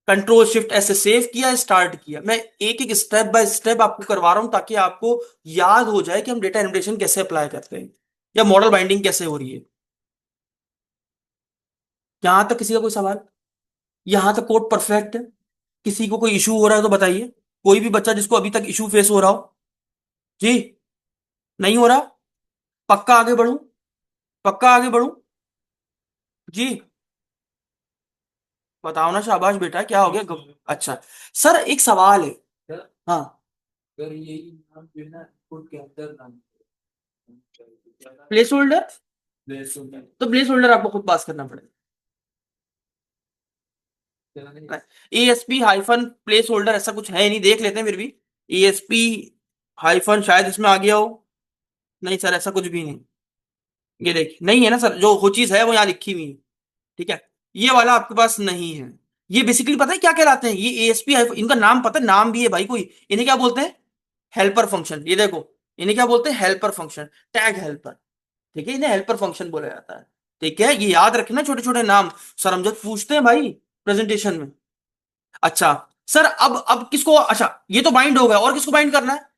कंट्रोल Shift S से सेव किया, स्टार्ट किया। मैं एक एक स्टेप बाय स्टेप आपको करवा रहा हूं ताकि आपको याद हो जाए कि हम डेटा एनोटेशन कैसे अप्लाई करते हैं या मॉडल बाइंडिंग कैसे हो रही है। यहां तक किसी का कोई सवाल? यहां तक कोड परफेक्ट है? किसी को कोई इशू हो रहा है तो बताइए। कोई भी बच्चा जिसको अभी तक इशू फेस हो रहा हो। जी? नहीं हो रहा? पक्का आगे बढ़ूं? पक्का आगे बढ़ूं? जी? बताओ ना, शाबाश बेटा, क्या हो गया अच्छा, सर एक सवाल है। हाँ। अगर यही नाम जो है ना कोड के अंदर नाम प्लेस होल्डर, तो प्लेस होल्डर आपको खुद पास करना पड़ेगा। ASP- प्लेस होल्डर ऐसा कुछ है नहीं, देख लेते हैं फिर भी। ASP- शायद इसमें आ गया हो। नहीं सर, ऐसा कुछ भी नहीं। ये देखिए, नहीं है ना सर, जो चीज है वो यहाँ लिखी हुई है। ठीक है, ये वाला आपके पास नहीं है। ये बेसिकली पता है क्या कहलाते हैं? ये ASP, इनका नाम पता है, नाम भी है भाई कोई। इन्हें क्या बोलते हैं? Helper function. ये देखो, इन्हें क्या बोलते हैं? Helper function. Tag helper. ठीक है, इन्हें हेल्पर फंक्शन बोला जाता है। ठीक है, ये याद रखना छोटे छोटे नाम। सर हम जब पूछते हैं भाई प्रेजेंटेशन में। अच्छा सर, अब किसको, अच्छा ये तो बाइंड हो गया, और किसको बाइंड करना है?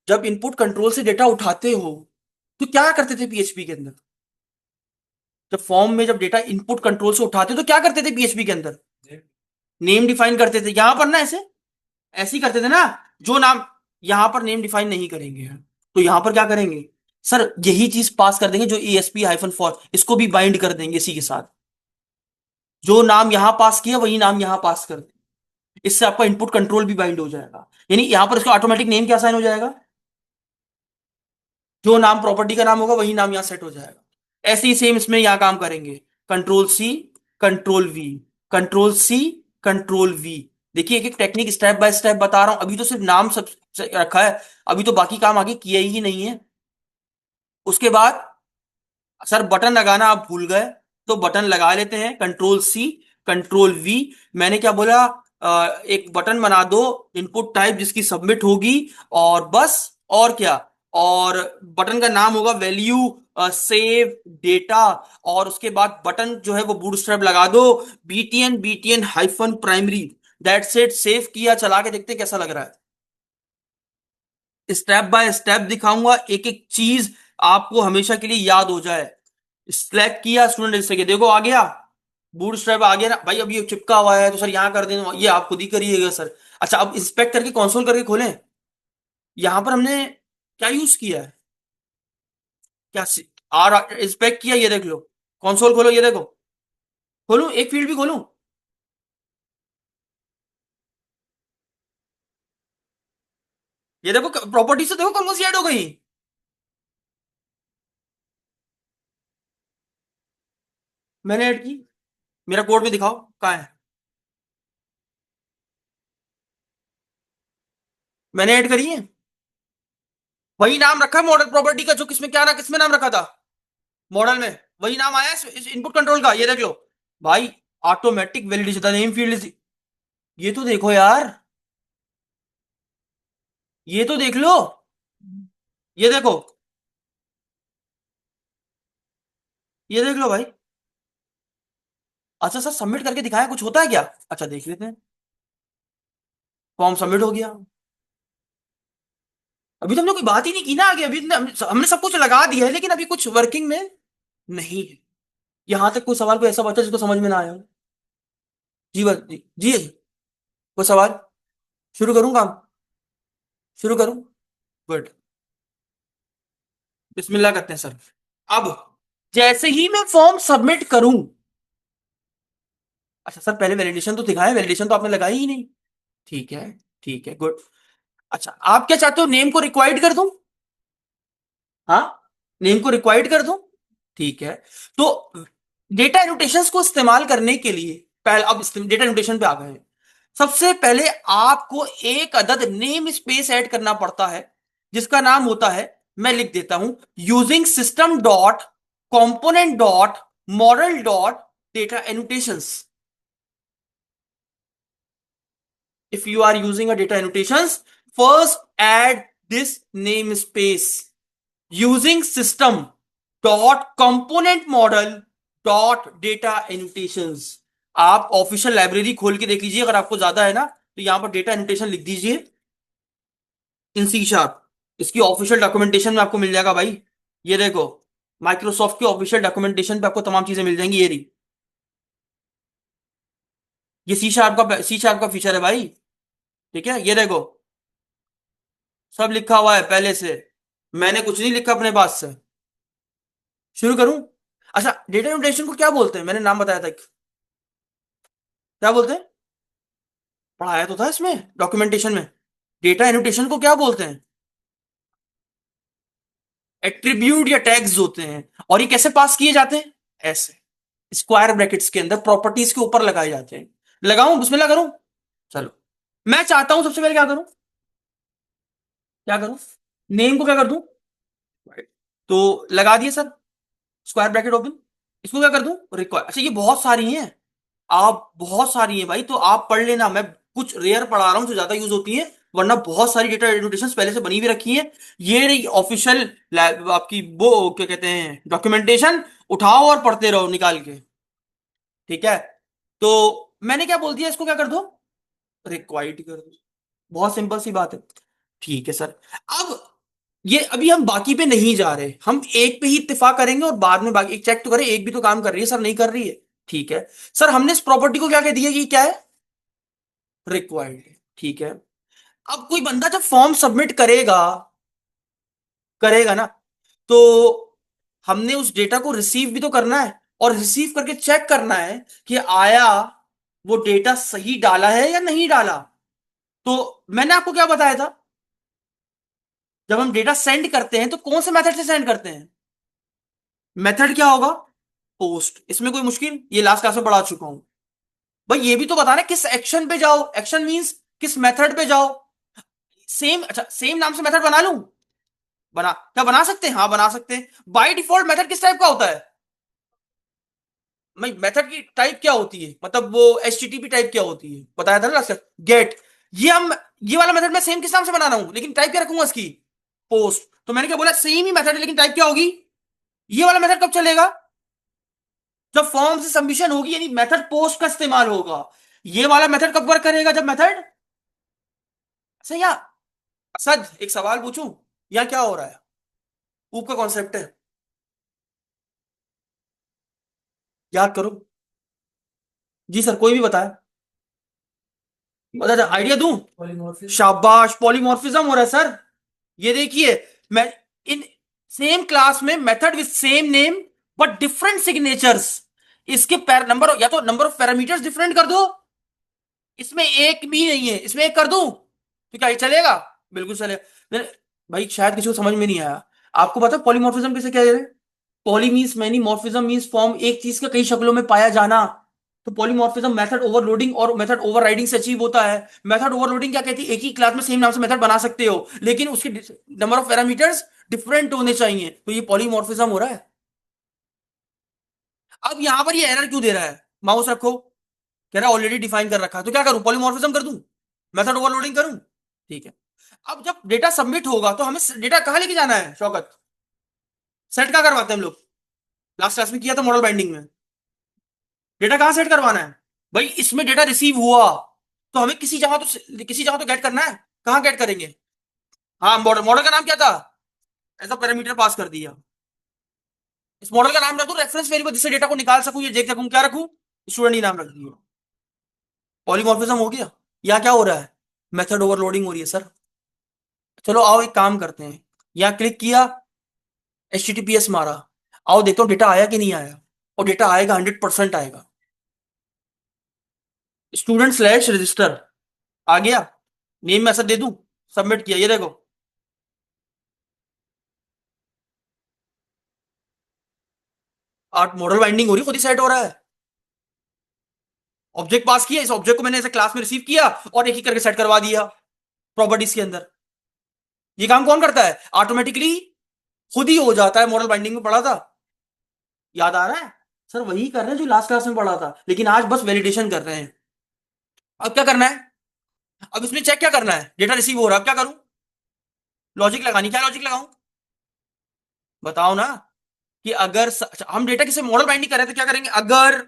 जब इनपुट कंट्रोल से डेटा उठाते हो तो क्या करते थे PHP के अंदर? जब फॉर्म में जब डेटा इनपुट कंट्रोल से उठाते तो क्या करते थे PHP के अंदर? नेम डिफाइन करते थे। यहां पर ना ऐसे ऐसे ही करते थे ना। जो नाम, यहां पर नेम डिफाइन नहीं करेंगे, तो यहां पर क्या करेंगे? सर यही चीज पास कर देंगे जो ASP-4, इसको भी बाइंड कर देंगे इसी के साथ। जो नाम यहां पास किया वही नाम यहां पास कर देंगे। इससे आपका इनपुट कंट्रोल भी बाइंड हो जाएगा। यानी यहां पर इसका ऑटोमेटिक नेम क्या साइन हो जाएगा? जो नाम प्रॉपर्टी का नाम होगा वही नाम यहां सेट हो जाएगा। ऐसे ही सेम इसमें यहां काम करेंगे। Control C, control V। Control C, control V. देखिए एक एक टेक्निक स्टेप बाय स्टेप बता रहा हूं, अभी तो सिर्फ नाम सब रखा है, अभी तो बाकी काम आगे किया ही नहीं है। उसके बाद सर बटन लगाना आप भूल गए, तो बटन लगा लेते हैं, कंट्रोल सी, कंट्रोल वी। मैंने क्या बोला, एक बटन बना दो, इनपुट टाइप जिसकी सबमिट होगी, और बस। और क्या, और बटन का नाम होगा वैल्यू सेव डेटा, और उसके बाद बटन जो है वो बूटस्ट्रैप लगा दो, BTN BTN hyphen primary. That's it, save किया, चला के देखते कैसा लग रहा है। स्टेप बाय स्टेप दिखाऊंगा, एक एक चीज आपको हमेशा के लिए याद हो जाए। सिलेक्ट किया स्टूडेंट रजिस्टर के, देखो आ गया, बूट स्ट्रैप आ गया ना भाई। अब ये चिपका हुआ है तो सर यहाँ कर देना, ये आप खुद ही करिएगा सर। अच्छा अब इंस्पेक्ट करके कंसोल करके खोलें, यहां पर हमने क्या यूज किया है, क्या आर इंस्पेक्ट किया, ये देख लो। कंसोल खोलो, ये देखो, खोलूं एक फील्ड भी खोलूं, ये देखो प्रॉपर्टी से देखो कौन कौन सी ऐड हो गई। मैंने ऐड की, मेरा कोड में दिखाओ कहाँ है। मैंने ऐड करी है, वही नाम रखा है मॉडल प्रॉपर्टी का, जो किसमें क्या ना किसमें नाम रखा था, मॉडल में वही नाम आया है इस इनपुट कंट्रोल का, ये देख लो भाई। Automatic validation the name field is, ये तो देखो यार, ये तो देख लो, ये देखो, ये देख लो भाई। अच्छा सर सबमिट करके दिखाया, कुछ होता है क्या? अच्छा देख लेते हैं, फॉर्म सबमिट हो गया। अभी तो हमने कोई बात ही नहीं की ना आगे, अभी हमने सब कुछ लगा दिया है, लेकिन अभी कुछ वर्किंग में नहीं है। यहां तक कोई सवाल कोई ऐसा बचा जिसको समझ में ना आया हो? जी बस जी जी, कोई सवाल? शुरू करूं काम, शुरू करूं? गुड, बिस्मिल्लाह करते हैं सर। अब जैसे ही मैं फॉर्म सबमिट करूं, अच्छा सर पहले वैलिडेशन तो दिखाएं, वैलिडेशन तो आपने लगाई ही नहीं। ठीक है, ठीक है, गुड। अच्छा आप क्या चाहते हो, नेम को रिक्वायर्ड कर दूं? हाँ, नेम को रिक्वायर्ड कर दूं, ठीक है। तो डेटा एनोटेशंस को इस्तेमाल करने के लिए पहले, अब डेटा एनोटेशन पे आ गए हैं। सबसे पहले आपको एक अदद नेम स्पेस ऐड करना पड़ता है, जिसका नाम होता है, मैं लिख देता हूं, using system dot component dot model dot data annotations. if you are using a data annotations, first add this namespace using system dot component model dot data annotations। आप ऑफिशियल लाइब्रेरी खोल के देख लीजिए, अगर आपको ज्यादा है ना तो यहां पर डेटा एनोटेशन लिख दीजिए इन सी शार्प। इसकी ऑफिशियल डॉक्यूमेंटेशन में आपको मिल जाएगा भाई, ये देखो, माइक्रोसॉफ्ट की ऑफिशियल डॉक्यूमेंटेशन पे आपको तमाम चीजें मिल जाएंगी, ये रही, ये सी शार्प का फीचर है भाई। ठीक है, ये देखो, सब लिखा हुआ है पहले से, मैंने कुछ नहीं लिखा अपने पास से। शुरू करूं? अच्छा डेटा नोटेशन को क्या बोलते हैं, मैंने नाम बताया था एक, क्या बोलते हैं? पढ़ाया तो था इसमें डॉक्यूमेंटेशन में। डेटा एनोटेशन को क्या बोलते हैं? एट्रीब्यूट या टैग्स होते हैं। और ये कैसे पास किए जाते हैं? ऐसे, स्क्वायर ब्रैकेट्स के अंदर प्रॉपर्टीज के ऊपर लगाए जाते हैं। लगाऊं, बिस्मिल्लाह करूं? चलो, मैं चाहता हूं सबसे पहले क्या करूं, क्या करूं, नेम को क्या कर दूं, तो लगा दिए सर, स्क्वायर ब्रैकेट ओपन। इसको क्या कर दूं, रिक्वायर। अच्छा ये बहुत सारी हैं, आप बहुत सारी हैं भाई, तो आप पढ़ लेना, मैं कुछ रेयर पढ़ा रहा हूं जो ज्यादा यूज होती है, वरना बहुत सारी डेटा एनोटेशंस पहले से बनी हुई रखी है। ये रही ऑफिशियल आपकी वो क्या कहते हैं डॉक्यूमेंटेशन, उठाओ और पढ़ते रहो निकाल के। ठीक है, तो मैंने क्या बोल दिया, इसको क्या कर दो, रिक्वायर्ड कर दो, बहुत सिंपल सी बात है। ठीक है सर, अब ये अभी हम बाकी पे नहीं जा रहे, हम एक पे ही इत्तेफाक करेंगे और बाद में बाकी एक चेक तो करें, एक भी तो काम कर रही है सर, नहीं कर रही है। ठीक है सर, हमने इस प्रॉपर्टी को क्या कह दिया कि क्या है, रिक्वायर्ड। ठीक है, अब कोई बंदा जब फॉर्म सबमिट करेगा, करेगा ना, तो हमने उस डेटा को रिसीव भी तो करना है, और रिसीव करके चेक करना है कि आया वो डेटा सही डाला है या नहीं डाला। तो मैंने आपको क्या बताया था, जब हम डेटा सेंड करते हैं तो कौन से मेथड से सेंड करते हैं? मेथड क्या होगा, पोस्ट। इसमें कोई मुश्किल, ये लास्ट क्लास में पढ़ा चुका हूं। भाई ये भी तो बताना किस एक्शन पे जाओ, एक्शन मींस किस मेथड पे जाओ। सेम, अच्छा सेम नाम से मेथड बना लूं? क्या बना सकते हैं? हाँ बना सकते हैं। बाय डिफॉल्ट मेथड किस टाइप का होता है? भाई मेथड की टाइप क्या होती है, मतलब वो एचटीटीपी टाइप क्या होती है बताया था ना लास्ट। गेट। ये हम, ये वाला मेथड मैं सेम किस नाम से बना रहा हूं, लेकिन टाइप क्या रखूंगा इसकी? पोस्ट। तो मैंने क्या बोला, सेम ही मेथड है लेकिन टाइप क्या होगी? ये वाला मेथड कब चलेगा? जब फॉर्म से सबमिशन होगी, यानी मेथड पोस्ट का इस्तेमाल होगा। ये वाला मेथड कब वर्क करेगा? जब मेथड सही या असद, एक सवाल पूछूं? यहाँ क्या हो रहा है? ऊप का कॉन्सेप्ट है, याद करो। जी सर, कोई भी बताए, बता आइडिया दूं? शाबाश, पॉलीमॉर्फिज्म हो रहा है सर। ये देखिए, मैं इन सेम क्लास में method with same name but different signatures, इसके पैर नंबर, या तो नंबर ऑफ पैरामीटर्स डिफरेंट कर दो, इसमें एक भी नहीं है, इसमें एक कर दूं तो क्या ये चलेगा? बिल्कुल चलेगा। भाई शायद किसी को समझ में नहीं आया। आपको पता पॉलीमॉर्फिज्म किसे कह रहे हैं? Poly means many, morphism means form, एक चीज का कई शक्लों में पाया जाना। तो पॉलीमॉर्फिज्म मेथड ओवरलोडिंग और मेथड ओवरराइडिंग से अचीव होता है। मेथड ओवरलोडिंग क्या कहती है? एक ही क्लास में सेम नाम से मेथड बना सकते हो लेकिन उसके नंबर ऑफ पैरामीटर्स डिफरेंट होने चाहिए, तो ये पॉलीमॉर्फिज्म हो रहा है। अब यहां पर ये एरर क्यों दे रहा है? माउस रखो, कह रहा है ऑलरेडी डिफाइन कर रखा है, तो क्या करूं? पॉलीमॉर्फिज्म कर दूं, मेथड ओवरलोडिंग करूं? ठीक है। अब जब डेटा सबमिट होगा तो हमें डेटा कहां लेके जाना है शौकत? सेट कहां करवाते हैं हम लोग? लास्ट क्लास में किया था मॉडल बाइंडिंग में। डेटा कहां सेट करवाना है? भाई इसमें डेटा रिसीव हुआ तो हमें किसी जगह तो गेट करना है। कहां गेट करेंगे? हाँ, मॉडल, मॉडल का नाम क्या था? ऐसा पैरामीटर पास कर दिया। इस मॉडल का नाम रख दूं रेफरेंस वेरिएबल, जिससे डेटा को निकाल सकूं, ये देख सकूं, क्या रखूं? स्टूडेंट ही नाम रख दिया। पॉलीमॉर्फिज्म हो गया। यहाँ क्या हो रहा है? मेथड ओवरलोडिंग हो रही है सर। चलो आओ एक काम करते हैं, यहाँ क्लिक किया, HTTPS मारा, आओ देखो डेटा आया कि नहीं आया। और डेटा आएगा, 100% आएगा। स्टूडेंट स्लैश रजिस्टर आ गया, नेम में ऐसा दे दूं, सबमिट किया, ये देखो। आर्ट मॉडल बाइंडिंग हो रही, खुद ही सेट हो रहा है। ऑब्जेक्ट पास किया, इस ऑब्जेक्ट को मैंने ऐसे क्लास में रिसीव किया और एक एक करके सेट करवा दिया प्रॉपर्टीज के अंदर। ये काम कौन करता है? ऑटोमेटिकली खुद ही हो जाता है। मॉडल बाइंडिंग में पढ़ा था, याद आ रहा है? सर वही कर रहे हैं जो लास्ट क्लास में पढ़ा था, लेकिन आज बस वैलिडेशन कर रहे हैं। अब क्या करना है? अब इसमें चेक क्या करना है? डेटा रिसीव हो रहा है, अब क्या करूं? लॉजिक लगानी, क्या लॉजिक लगाऊं? बताओ ना। कि अगर अच्छा, हम डेटा किसे मॉडल बाइंडिंग कर रहे थे, क्या करेंगे? अगर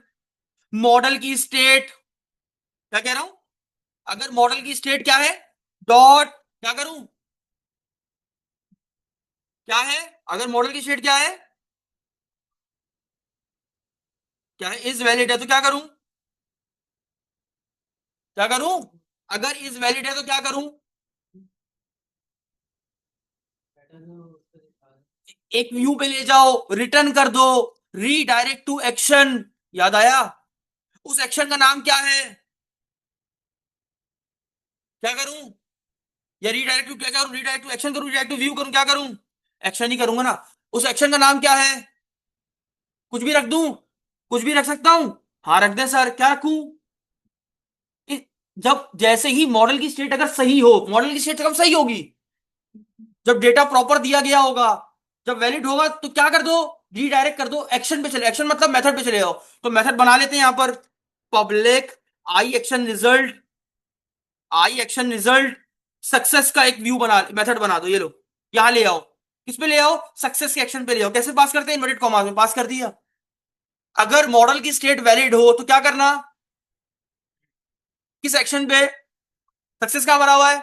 मॉडल की स्टेट, क्या कह रहा हूं? अगर मॉडल की स्टेट क्या है? डॉट, क्या करूं? क्या है? अगर मॉडल की स्टेट क्या है? क्या है? इज वैलिड है तो क्या करूं? क्या करूं? अगर इज वैलिड है तो क्या करूं? एक व्यू पे ले जाओ, रिटर्न कर दो, रीडायरेक्ट टू एक्शन। याद आया? उस एक्शन का नाम क्या है? क्या करूं? या रीडायरेक्ट टू क्या करूं? रीडायरेक्ट टू एक्शन करूं, रीडायरेक्ट टू व्यू करूं, क्या करूं? एक्शन ही करूंगा ना। उस एक्शन का नाम क्या है? कुछ भी रख दूं? कुछ भी रख सकता हूं? हाँ रख दे सर, क्या रखूं? जब जैसे ही मॉडल की स्टेट अगर सही हो, मॉडल की स्टेट कब सही होगी? जब डेटा प्रॉपर दिया गया होगा, जब वैलिड होगा, तो क्या कर दो? रीडायरेक्ट कर दो एक्शन पे चले, एक्शन मतलब मेथड पे चले जाओ। तो मेथड बना लेते हैं यहां पर, पब्लिक आई एक्शन रिजल्ट, आई एक्शन रिजल्ट सक्सेस का एक व्यू बना, मेथड बना दो, ये लो, यहां ले आओ। किस पे ले आओ? सक्सेस के एक्शन पे ले आओ। कैसे पास करते हैं? इन्वर्टेड कॉमा में पास कर दिया। अगर मॉडल की स्टेट वैलिड हो तो क्या करना? किस एक्शन पे? सक्सेस कहां भरा हुआ है?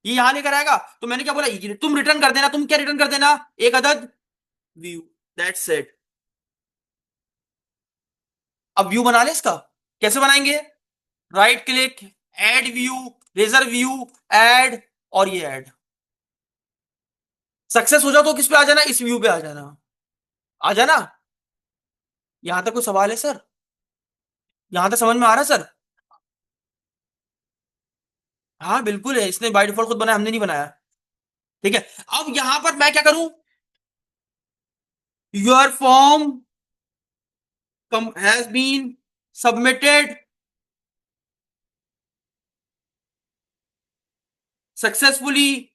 ये यहां लेकर आएगा। तो मैंने क्या बोला, तुम रिटर्न कर देना, तुम क्या रिटर्न कर देना? एक अदद व्यू, दैट्स इट। अब व्यू बना ले इसका। कैसे बनाएंगे? Right click, add view, razor view, add, और ये ऐड। सक्सेस हो जाओ तो किस पे आ जाना? इस व्यू पे आ जाना। आ जाना। यहां तक कोई सवाल है सर? यहां तक समझ में आ रहा है सर? हाँ बिल्कुल है, इसने बाय डिफॉल्ट खुद बनाया, हमने नहीं बनाया। ठीक है। अब यहां पर मैं क्या करूं? Your form has been submitted successfully.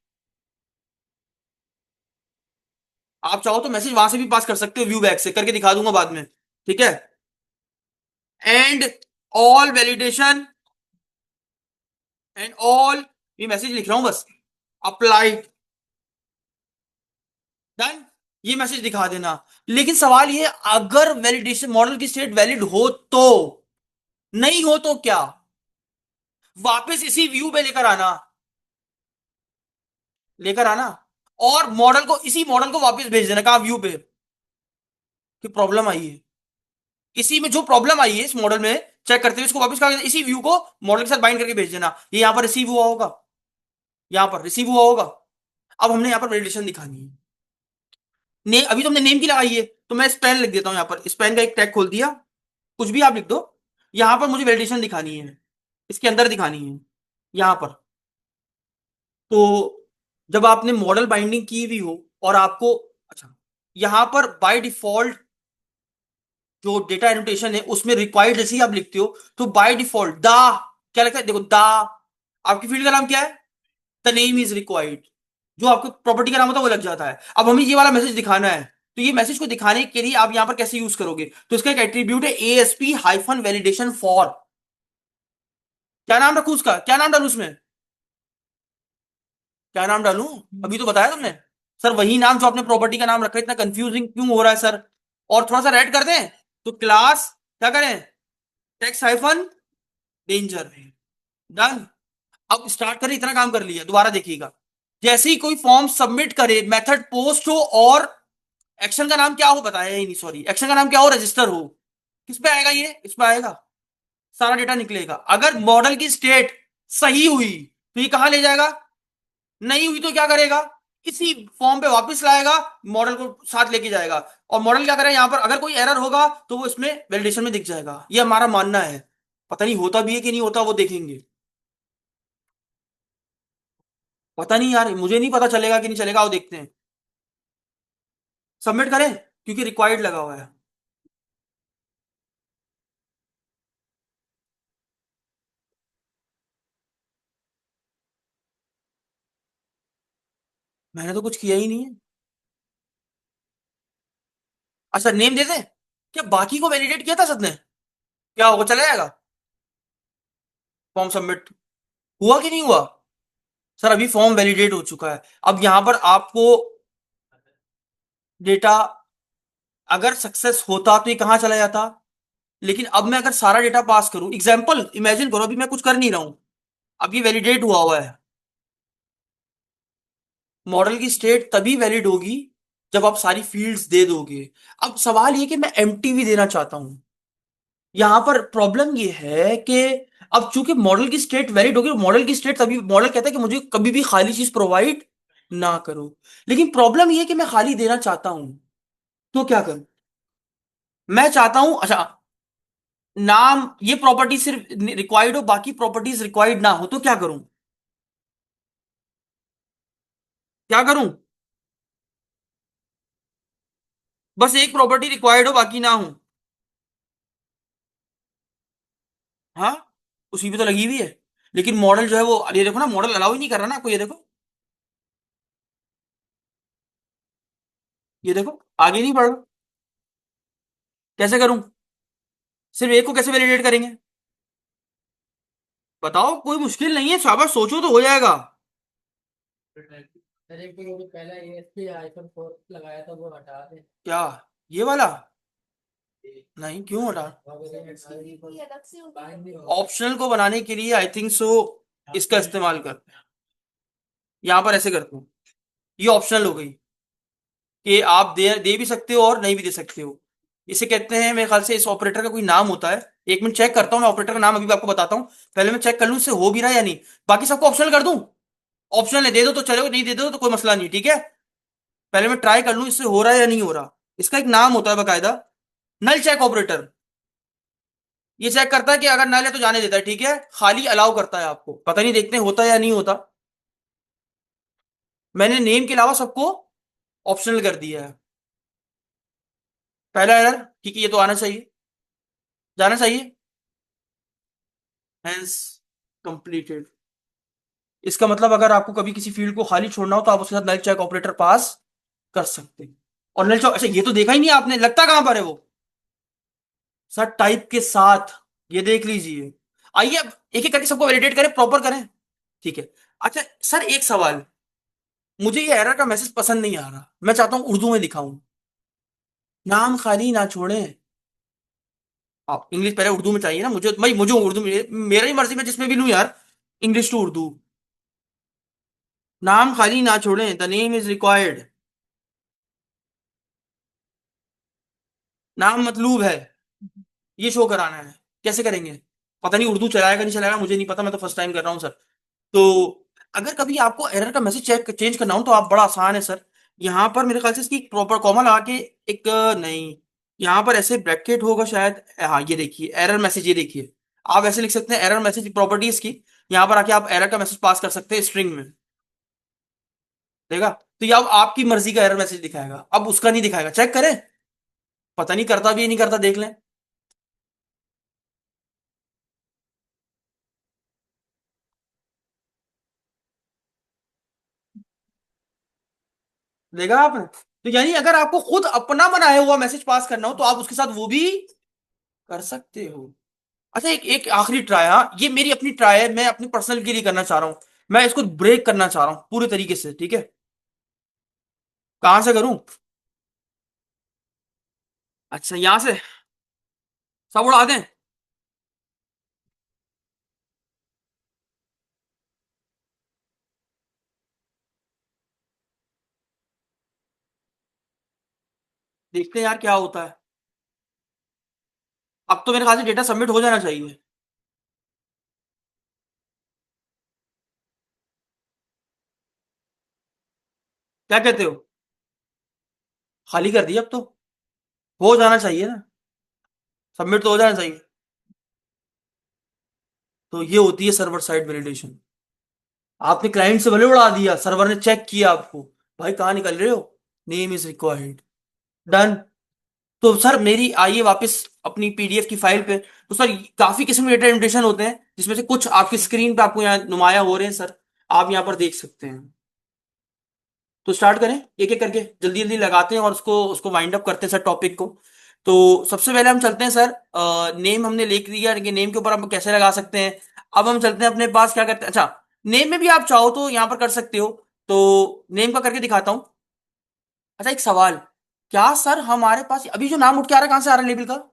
आप चाहो तो मैसेज वहां से भी पास कर सकते हो, व्यू बैक से करके दिखा दूंगा बाद में, ठीक है। And all validation, and all, ये मैसेज लिख रहा हूं बस, अप्लाई, डन, ये मैसेज दिखा देना। लेकिन सवाल ये, अगर वैलिडेशन मॉडल की स्टेट वैलिड हो तो, नहीं हो तो क्या, वापस इसी व्यू पे लेकर आना, लेकर आना, और मॉडल को, इसी मॉडल को वापस भेज देना, कहा, व्यू पे, कि प्रॉब्लम आई है, इसी में जो प्रॉब्लम आई है इस मॉडल में, चेक करते हुए इसको वापस कहा, इसी व्यू को मॉडल के साथ बाइंड करके भेज देना। ये यहां पर रिसीव हुआ होगा, यहां पर रिसीव हुआ होगा। अब हमने यहां पर वैलिडेशन दिखानी है। ने अभी तो हमने नेम की लगाई है, तो मैं स्पैन लिख देता हूं, यहां पर स्पैन का एक टैग खोल दिया, कुछ भी आप लिख दो। यहां पर मुझे वैलिडेशन दिखानी है, इसके अंदर दिखानी है, यहां पर। तो जब आपने मॉडल बाइंडिंग की हुई हो और आपको, अच्छा, यहां पर बाय डिफॉल्ट जो डेटा एनोटेशन है उसमें रिक्वायर्ड जैसे ही आप लिखते हो, तो बाय डिफॉल्ट द, क्या लिखा है देखो, द, आपकी फील्ड का नाम क्या है, द नेम इज रिक्वायर्ड, जो आपको प्रॉपर्टी का नाम होता है वो लग जाता है। अब हमें ये वाला मैसेज दिखाना है, तो ये मैसेज को दिखाने के लिए आप यहां पर कैसे यूज करोगे, तो इसका एक एट्रीब्यूट है एएसपी हाइफन वैलिडेशन फॉर। क्या नाम रखू उसका, क्या नाम डालू उसमें, क्या नाम डालूं, अभी तो बताया तुमने। सर वही नाम जो आपने प्रॉपर्टी का नाम रखा है, इतना कंफ्यूजिंग क्यों हो रहा है सर। और थोड़ा सा रेड कर दें, तो क्लास क्या करें, टेक्स्ट हाइफन डेंजर, डन। अब स्टार्ट करें, इतना काम कर लिया, दोबारा देखिएगा। जैसे ही कोई फॉर्म सबमिट करे, मेथड पोस्ट हो और एक्शन का नाम क्या हो, बताया ही नहीं, सॉरी, एक्शन का नाम क्या हो, रजिस्टर हो, किस पे आएगा, ये इस पे आएगा, सारा डेटा निकलेगा। अगर मॉडल की स्टेट सही हुई तो ये कहां ले जाएगा, नहीं हुई तो क्या करेगा, इसी फॉर्म पे वापस लाएगा, मॉडल को साथ लेके जाएगा। और मॉडल क्या करेगा, यहां पर अगर कोई एरर होगा तो वो इसमें वैलिडेशन में दिख जाएगा, ये हमारा मानना है। पता नहीं होता भी है कि नहीं होता, वो देखेंगे। पता नहीं यार, मुझे नहीं पता चलेगा कि नहीं चलेगा, वो देखते हैं। सबमिट करें, क्योंकि रिक्वायर्ड लगा हुआ है। मैंने तो कुछ किया ही नहीं है। अच्छा, नेम दे दे, क्या बाकी को वैलिडेट किया था सर ने, क्या होगा, चला जाएगा, फॉर्म सबमिट हुआ कि नहीं हुआ। सर अभी फॉर्म वैलिडेट हो चुका है। अब यहां पर आपको डेटा, अगर सक्सेस होता तो ये कहां चला जाता, लेकिन अब मैं अगर सारा डेटा पास करूं, एग्जांपल इमेजिन करो, अभी मैं कुछ कर नहीं रहा हूं, अब ये वैलिडेट हुआ हुआ है। मॉडल की स्टेट तभी वैलिड होगी जब आप सारी फील्ड्स दे दोगे। अब सवाल ये कि मैं एम्प्टी भी देना चाहता हूं, यहां पर प्रॉब्लम ये है कि अब चूंकि मॉडल की स्टेट वैलिड होगी, मॉडल की स्टेट तभी, मॉडल कहता है कि मुझे कभी भी खाली चीज प्रोवाइड ना करो, लेकिन प्रॉब्लम ये है कि मैं खाली देना चाहता हूं, तो क्या करूं। मैं चाहता हूं, अच्छा, नाम, ये प्रॉपर्टी सिर्फ रिक्वायर्ड हो, बाकी प्रॉपर्टीज रिक्वायर्ड ना हो, तो क्या करूं, क्या करूं, बस एक प्रॉपर्टी रिक्वायर्ड हो बाकी ना हो। हाँ, उसी पे तो लगी हुई है, लेकिन मॉडल जो है वो, ये देखो ना, मॉडल अलाउ ही नहीं कर रहा ना आपको, ये देखो, ये देखो, आगे नहीं बढ़ रहा। कैसे करूं, सिर्फ एक को कैसे वैलिडेट करेंगे, बताओ, कोई मुश्किल नहीं है, शाबाश, सोचो तो हो जाएगा। अरे एक तो वो जो पहला ASP आईफोन 4 लगाया था वो हटा दे। क्या, ये वाला, नहीं क्यों हटा, ऑप्शनल को बनाने के लिए आई थिंक सो इसका इस्तेमाल करते हैं, यहां पर ऐसे करते हैं, ये ऑप्शनल हो गई, कि आप दे दे भी सकते हो और नहीं भी दे सकते हो। इसे कहते हैं, मेरे ख्याल से इस ऑपरेटर का कोई नाम होता है, एक मिनट चेक करता हूँ, मैं ऑपरेटर का नाम अभी भी आपको बताता हूँ, पहले मैं चेक कर लूँ इससे हो भी रहा है या नहीं। बाकी सबको ऑप्शनल कर दूं, ऑप्शनल है, दे दो तो चलेगा, नहीं दे दो तो कोई मसला नहीं, ठीक है। पहले मैं ट्राई कर लूं इससे हो रहा है या नहीं हो रहा। इसका एक नाम होता है बकायदा, नल चेक ऑपरेटर। ये चेक करता है कि अगर नल है तो जाने देता है, ठीक है, खाली अलाउ करता है आपको, पता नहीं, देखते हैं होता है या नहीं होता। मैंने नेम के अलावा सबको ऑप्शनल कर दिया है। पहला एरर, ठीक है, ये तो आना चाहिए, जाना चाहिए, हेंस कंप्लीटेड। इसका मतलब अगर आपको कभी किसी फील्ड को खाली छोड़ना हो तो आप उसके साथ नल चेक ऑपरेटर पास कर सकते हैं। और नल चेक, अच्छा ये तो देखा ही नहीं आपने, लगता कहां पर है वो? सर टाइप के साथ, ये देख लीजिए। आइए अब एक एक करके सबको वैलिडेट करें, प्रॉपर करें। ठीक है। अच्छा सर एक सवाल, मुझे ये एरर का मैसेज पसंद नहीं आ रहा, मैं चाहता हूं उर्दू में दिखाऊं। नाम खाली ना छोड़ें। आप इंग्लिश पहले उर्दू में चाहिए ना मुझे, भाई मुझे उर्दू में, मेरा ही मर्जी में जिसमें भी लूं यार, इंग्लिश टू उर्दू। नाम खाली ना छोड़ें, द नेम इज रिक्वायर्ड। नाम मतलूब है, ये शो कराना है। कैसे करेंगे? पता नहीं उर्दू चलाएगा नहीं चलाएगा, मुझे नहीं पता, मैं तो फर्स्ट टाइम कर रहा हूँ सर। तो अगर कभी आपको एरर का मैसेज चेक चेंज करना हो तो आप, बड़ा आसान है सर। यहाँ पर मेरे ख्याल से इसकी प्रॉपर कॉमा लगा के, एक नहीं, यहाँ पर ऐसे ब्रैकेट होगा शायद, हाँ ये देखिए एरर मैसेज, ये देखिए। आप ऐसे लिख सकते हैं एरर मैसेज प्रॉपर्टीज की, यहाँ पर आके आप एरर का मैसेज पास कर सकते हैं स्ट्रिंग में। देगा। तो ये अब आपकी मर्जी का एरर मैसेज दिखाएगा, अब उसका नहीं दिखाएगा, चेक करें। पता नहीं करता भी नहीं करता, देख लें। देखा आपने? तो यानी अगर आपको खुद अपना बनाया हुआ मैसेज पास करना हो तो आप उसके साथ वो भी कर सकते हो। अच्छा एक एक आखिरी ट्राई, हाँ ये मेरी अपनी ट्राई है, मैं अपनी पर्सनल के लिए करना चाह रहा हूँ। मैं इसको ब्रेक करना चाह रहा हूँ पूरे तरीके से, ठीक है? कहां से करूं? अच्छा यहां से सब उड़ा दें? देखते हैं यार क्या होता है। अब तो मेरे ख्याल से डेटा सबमिट हो जाना चाहिए। क्या कहते हो? खाली कर दिया अब तो, हो जाना चाहिए ना, सबमिट तो हो जाना चाहिए। तो ये होती है सर्वर साइड वैलिडेशन। आपने क्लाइंट से भले उड़ा दिया, सर्वर ने चेक किया आपको, भाई कहाँ निकल रहे हो, नेम इज रिक्वायर्ड, डन। तो सर मेरी आइए वापस अपनी पीडीएफ की फाइल पे। तो सर काफी किस्म के डेटा इमिटेशन होते हैं, जिसमें से कुछ आपकी स्क्रीन पे आपको यहाँ नुमाया हो रहे हैं सर, आप यहाँ पर देख सकते हैं। तो स्टार्ट करें, एक एक करके जल्दी जल्दी लगाते हैं और उसको उसको वाइंड अप करते हैं सर टॉपिक को। तो सबसे पहले हम चलते हैं सर, नेम हमने लिख दिया कि नेम के ऊपर हम कैसे लगा सकते हैं। अब हम चलते हैं अपने पास, क्या करते हैं, अच्छा नेम में भी आप चाहो तो यहाँ पर कर सकते हो। तो नेम का करके दिखाता हूँ। अच्छा एक सवाल, क्या सर हमारे पास अभी जो नाम उठ के आ रहा है कहाँ से आ रहा है लेबल का?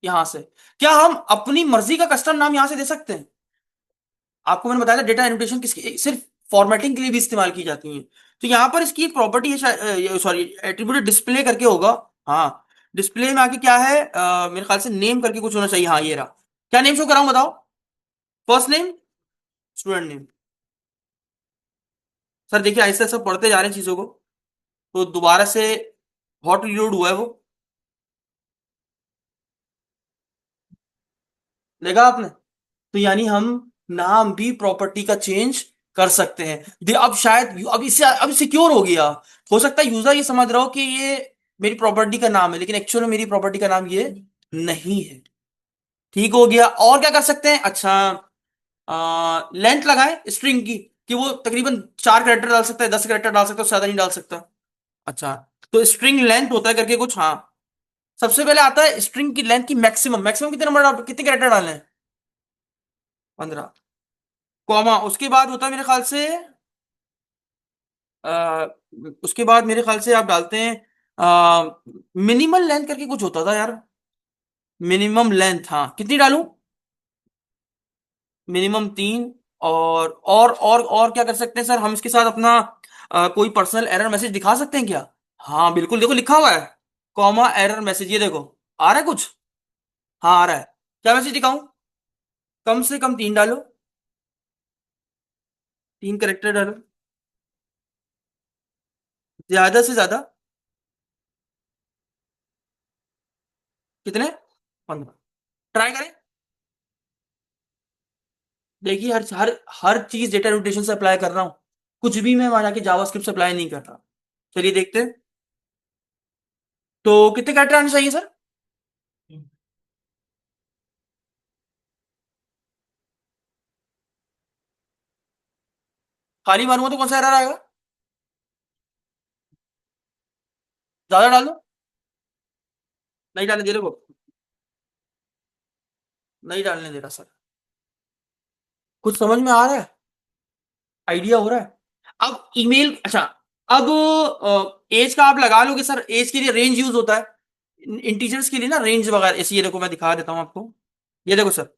यहां से। क्या हम अपनी मर्जी का कस्टम नाम यहां से दे सकते हैं? आपको मैंने बताया था डेटा एनोटेशन किसकी सिर्फ फॉर्मेटिंग के लिए भी इस्तेमाल की जाती है। तो यहां पर इसकी एक प्रॉपर्टी है, सॉरी एट्रीब्यूट डिस्प्ले करके होगा। हाँ, डिस्प्ले में आके क्या है, मेरे ख्याल से नेम करके कुछ होना चाहिए, हाँ ये रहा। क्या नेम शो कराऊं बताओ? First name, student name. Sir देखिए ऐसे सब पढ़ते जा रहे हैं चीजों को, तो दोबारा से हॉट रीलोड हुआ है वो, देखा आपने? तो यानी हम नाम भी प्रॉपर्टी का चेंज कर सकते हैं। अब शायद अब इससे अब सिक्योर हो गया। हो सकता है यूजर ये समझ रहा हो कि ये मेरी प्रॉपर्टी का नाम है, लेकिन एक्चुअली मेरी प्रॉपर्टी का नाम ये नहीं है। ठीक हो गया। और क्या कर सकते हैं? अच्छा लेंथ लगाए स्ट्रिंग की, कि वो तकरीबन 4 कैरेक्टर डाल सकता है, 10 कैरेक्टर डाल सकता है, उससे ज्यादा नहीं डाल सकता। अच्छा, तो स्ट्रिंग लेंथ होता है करके कुछ, हाँ। सबसे पहले आता है स्ट्रिंग की लेंथ की मैक्सिमम, मैक्सिमम कितने नंबर कितने कैरेक्टर डालने हैं? 15। कॉमा, उसके बाद होता है मेरे ख्याल से, आ, उसके बाद मेरे ख्याल से आप डालते हैं मिनिमल लेंथ करके कुछ होता था यार। मिनिमम लेंथ, हाँ कितनी डालूं? मिनिमम 3। और क्या कर सकते हैं सर हम इसके साथ अपना, कोई पर्सनल एरर मैसेज दिखा सकते हैं क्या? हाँ बिल्कुल, देखो लिखा हुआ है, कॉमा एरर मैसेज, ये देखो आ रहा है कुछ। हाँ आ रहा है। क्या मैसेज दिखाऊं? कम से कम 3 डालो, 3 कैरेक्टर डालो। ज्यादा से ज्यादा कितने? 15। ट्राई करें। देखिए हर हर हर चीज डेटा नोटेशन से अप्लाई कर रहा हूँ, कुछ भी मैं वहां जाके जावास्क्रिप्ट से अप्लाई नहीं कर रहा। चलिए देखते हैं। तो कितने कैरेक्टर आने चाहिए सर? खाली मारूंगा तो कौन सा एरर आएगा? ज्यादा डाल दो। नहीं डालने दे रहे को, नहीं डालने दे रहा सर। कुछ समझ में आ रहा है? आइडिया हो रहा है? अब ईमेल, अच्छा, अब एज का आप लगा लोगे सर, एज के लिए रेंज यूज होता है इंटीजर्स के लिए ना, रेंज वगैरह ऐसे, ये देखो मैं दिखा देता हूँ आपको। ये देखो सर,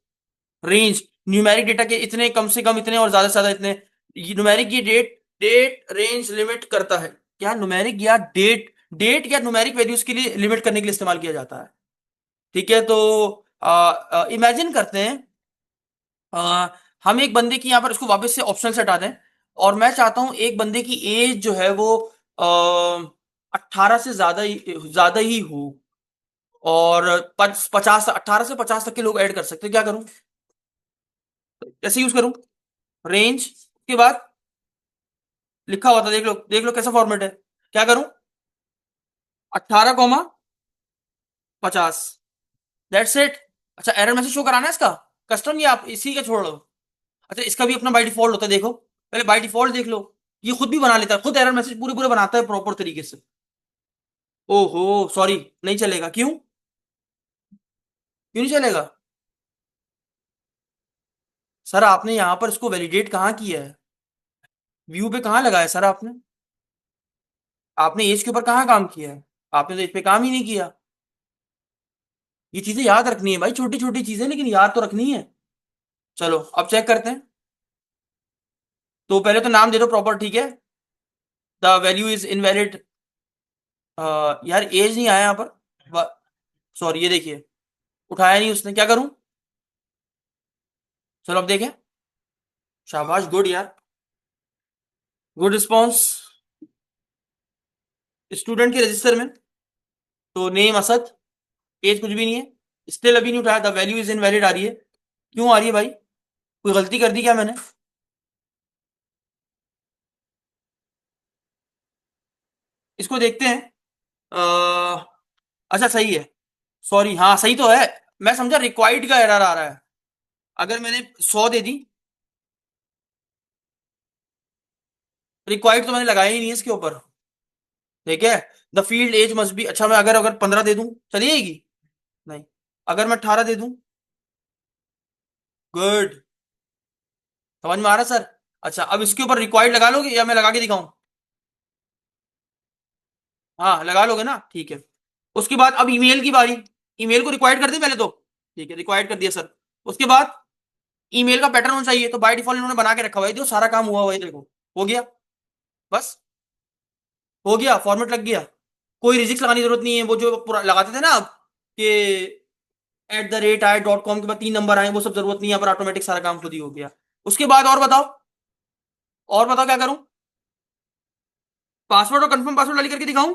रेंज न्यूमेरिक डेटा के इतने कम से कम इतने और ज्यादा से ज्यादा इतने। न्यूमेरिक ये डेट डेट रेंज लिमिट करता है। क्या न्यूमेरिक या डेट, डेट या न्यूमेरिक वैल्यूज के लिए लिमिट करने के लिए इस्तेमाल किया जाता है। ठीक है, तो इमेजिन करते हैं आ, हम एक बंदे की यहाँ पर उसको वापस से ऑप्शनल से हटा दें, और मैं चाहता हूं एक बंदे की एज जो है वो 18 से ज्यादा ही हो, और 18 से 50 तक के लोग ऐड कर सकते हैं। क्या करूं? कैसे यूज करूं? रेंज के बाद लिखा हुआ था, देख लो देख लो कैसा फॉर्मेट है। क्या करूं? 18,50। That's it. अच्छा, एरर मैसेज शो कराना है इसका कस्टम, या आप इसी का छोड़ लो? अच्छा, इसका भी अपना बाय डिफॉल्ट होता है, देखो पहले बाय डिफॉल्ट देख लो। ये खुद भी बना लेता है, खुद एरर मैसेज पूरे पूरे बनाता है प्रॉपर तरीके से। ओहो, सॉरी, नहीं चलेगा, क्यों? क्यों नहीं चलेगा? सर आपने यहां पर इसको वैलिडेट कहाँ किया है? व्यू पे कहाँ लगाया सर आपने? आपने एज के ऊपर कहाँ काम किया है? आपने तो इस पे काम ही नहीं किया। ये चीजें याद रखनी है भाई, छोटी छोटी चीजें, लेकिन याद तो रखनी है। चलो अब चेक करते हैं। तो पहले तो नाम दे दो प्रॉपर, ठीक है। The value is invalid. यार एज नहीं आया यहाँ पर, सॉरी, ये देखिए, उठाया नहीं उसने, क्या करूं? चलो अब देखें। शाबाश, गुड यार, गुड रिस्पॉन्स। स्टूडेंट के रजिस्टर में तो नेम असद, एज कुछ भी नहीं है, स्टिल अभी नहीं उठाया, द वैल्यू इज इनवैलिड आ रही है। क्यों आ रही है भाई? कोई गलती कर दी क्या मैंने? इसको देखते हैं। अच्छा सही है, सॉरी, हाँ सही तो है। मैं समझा रिक्वायर्ड का एरर आ रहा है। अगर मैंने 100 दे दी, रिक्वायर्ड तो मैंने लगाया ही नहीं है इसके ऊपर। ठीक है, the field as must be, अच्छा मैं अगर अगर 15 दे दूं चलिएगी? नहीं। अगर मैं 18 दे दूं? गुड। समझ में आ रहा है सर? अच्छा, अब इसके ऊपर रिक्वायर्ड लगा लोगे या मैं लगा के दिखाऊं? हाँ लगा लोगे ना, ठीक है। उसके बाद अब ईमेल की बारी। ईमेल को रिक्वायर्ड कर दी पहले तो। ठीक है, रिक्वायर्ड कर दिया सर। उसके बाद ईमेल का पैटर्न होना चाहिए, तो बाय डिफॉल्ट इन्होंने बना के रखा हुआ है, जो सारा काम हुआ हुआ है, देखो हो गया। बस हो गया, फॉर्मेट लग गया। कोई रिजिक्स लगाने की जरूरत नहीं है, वो जो पूरा लगाते थे ना आप, कि @i.com के बाद 3 नंबर आए, वो सब जरूरत नहीं है, पर ऑटोमेटिक सारा काम खुद ही हो गया। उसके बाद और बताओ, और बताओ क्या करूं? पासवर्ड और कंफर्म पासवर्ड वाली करके दिखाऊं?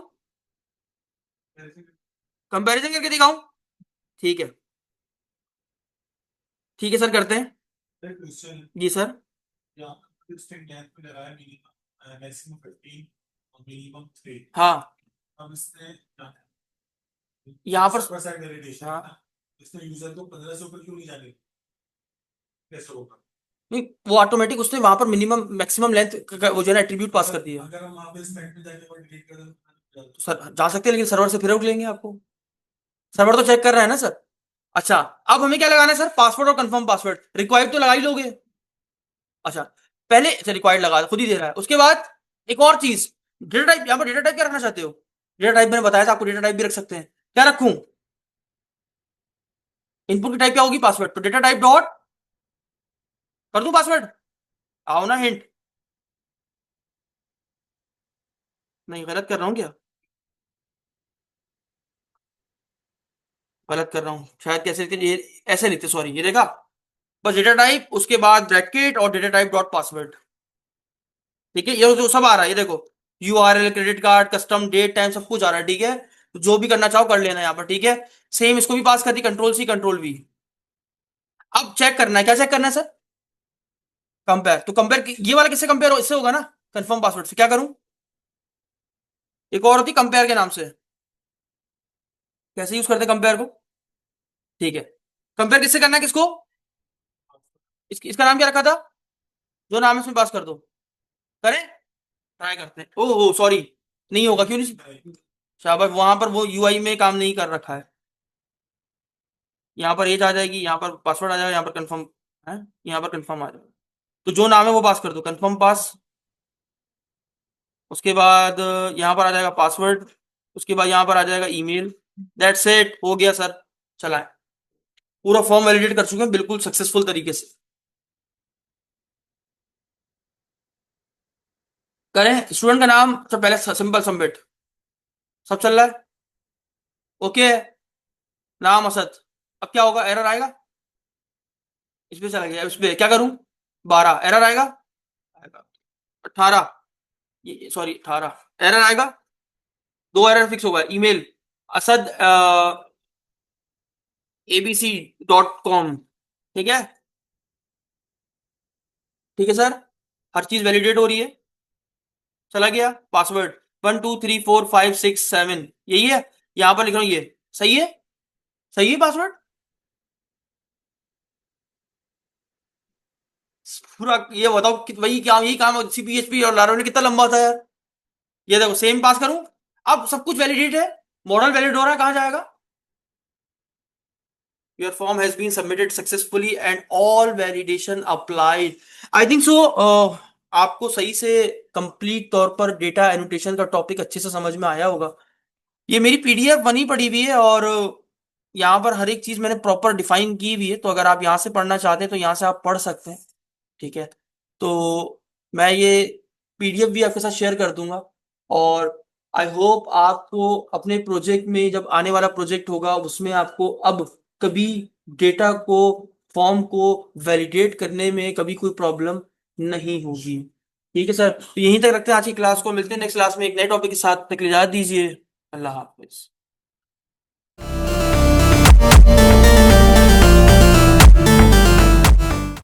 कंपैरिजन करके दिखाऊं? ठीक है, ठीक है सर, करते हैं। जी सर। हाँ, यहाँ पर, हाँ, नहीं वो ऑटोमेटिक उसने वहां पर मिनिमम मैक्सिमम लेंथ वो जो है ना एट्रीब्यूट पास कर दिया। तो सर जा सकते हैं, लेकिन सर्वर से फिर आउट लेंगे आपको। सर्वर तो चेक कर रहा है ना सर। अच्छा, अब हमें क्या लगाना है सर? पासवर्ड और कंफर्म पासवर्ड, रिक्वायर्ड तो लगा ही लोगे। अच्छा, पहले अच्छा रिक्वायर्ड लगा, खुद ही दे रहा है। उसके बाद एक और चीज, डेटा टाइप। यहाँ पर डेटा टाइप क्या रखना चाहते हो? डेटा टाइप मैंने बताया था आपको, डेटा टाइप भी रख सकते हैं। क्या रखूं? इनपुट की टाइप क्या होगी? पासवर्ड। तो डेटा टाइप डॉट कर दूं पासवर्ड? आओ ना हिंट। नहीं, गलत कर रहा हूँ क्या? गलत कर रहा हूँ शायद, कैसे लिखते ये, ऐसे लिखते, सॉरी, ये देखा। बस डेटा टाइप, उसके बाद ब्रैकेट और डेटा टाइप डॉट पासवर्ड। ठीक है, ये जो सब आ रहा है, ये देखो, URL, credit card, custom, date, time, सब कुछ आ रहा है। ठीक है, तो जो भी करना चाहो कर लेना यहाँ पर। ठीक है, सेम इसको भी पास कर दी, Ctrl+C Ctrl+V। अब चेक करना है, क्या चेक करना है सर? कंपेयर। तो कंपेयर ये वाला किससे कंपेयर हो? इससे होगा ना, कंफर्म पासवर्ड से। क्या करूं? एक और होती कंपेयर के नाम से। कैसे यूज करते हैं कंपेयर को? ठीक है, कंपेयर किससे करना है, किसको? इसका नाम क्या रखा था? जो नाम है उसमें पास कर दो। करें, ट्राई करते हैं। ओह सॉरी, नहीं होगा, क्यों नहीं? शाबाश, वहां पर वो यूआई में काम नहीं कर रखा है। यहाँ पर एज आ जाएगी, यहाँ पर पासवर्ड आ जाएगा, यहाँ पर कंफर्म है, यहाँ पर कंफर्म आ जाएगा। तो जो नाम है वो पास कर दो, कंफर्म पास। उसके बाद यहाँ पर आ जाएगा पासवर्ड। उसके बाद यहाँ पर आ जाएगा ईमेल। दैट्स इट, हो गया सर। चलाएं। पूरा फॉर्म वैलिडेट कर चुके हैं बिल्कुल सक्सेसफुल तरीके से। करें, स्टूडेंट का नाम सब पहले सिंपल सबमिट। सब चल रहा है, ओके है। नाम असद। अब क्या होगा, एरर आएगा। इस पे चला गया, इस पे क्या करूं? 12 एरर आएगा। आएगा 18, ये सॉरी 18 एरर आएगा। 2 एरर फिक्स होगा। Email Asad abc.com। ठीक है, ठीक है सर। हर चीज वैलिडेट हो रही है। चला गया पासवर्ड। 1 2 3 4 5 6 7, यही है। यहां पर लिख रहा हूं ये। सही है, सही है पासवर्ड पूरा। ये बताओ कि वही क्या, यही काम सीपीएचपी और लारो ने कितना लंबा था यार। ये देखो सेम पास करूं। अब सब कुछ वैलिडेट है। मॉडल वैलिड हो रहा है, कहां जाएगा? Your form has been submitted successfully and all validation applied. I think so। आपको सही से कंप्लीट तौर पर डेटा एनोटेशन का टॉपिक अच्छे से समझ में आया होगा। ये मेरी पीडीएफ बनी पड़ी हुई है, और यहाँ पर हर एक चीज मैंने प्रॉपर डिफाइन की हुई है, तो अगर आप यहाँ से पढ़ना चाहते हैं तो यहाँ से आप पढ़ सकते हैं। ठीक है, तो मैं ये पीडीएफ भी आपके साथ शेयर कर दूंगा। और आई होप आपको अपने प्रोजेक्ट में, जब आने वाला प्रोजेक्ट होगा उसमें आपको अब कभी डेटा को, फॉर्म को वैलिडेट करने में कभी कोई प्रॉब्लम नहीं होगी। ठीक है सर, तो यहीं तक रखते हैं आज की क्लास को। मिलते हैं नेक्स्ट क्लास में एक नए टॉपिक के साथ। तक इजाजत दीजिए। अल्लाह हाफिज।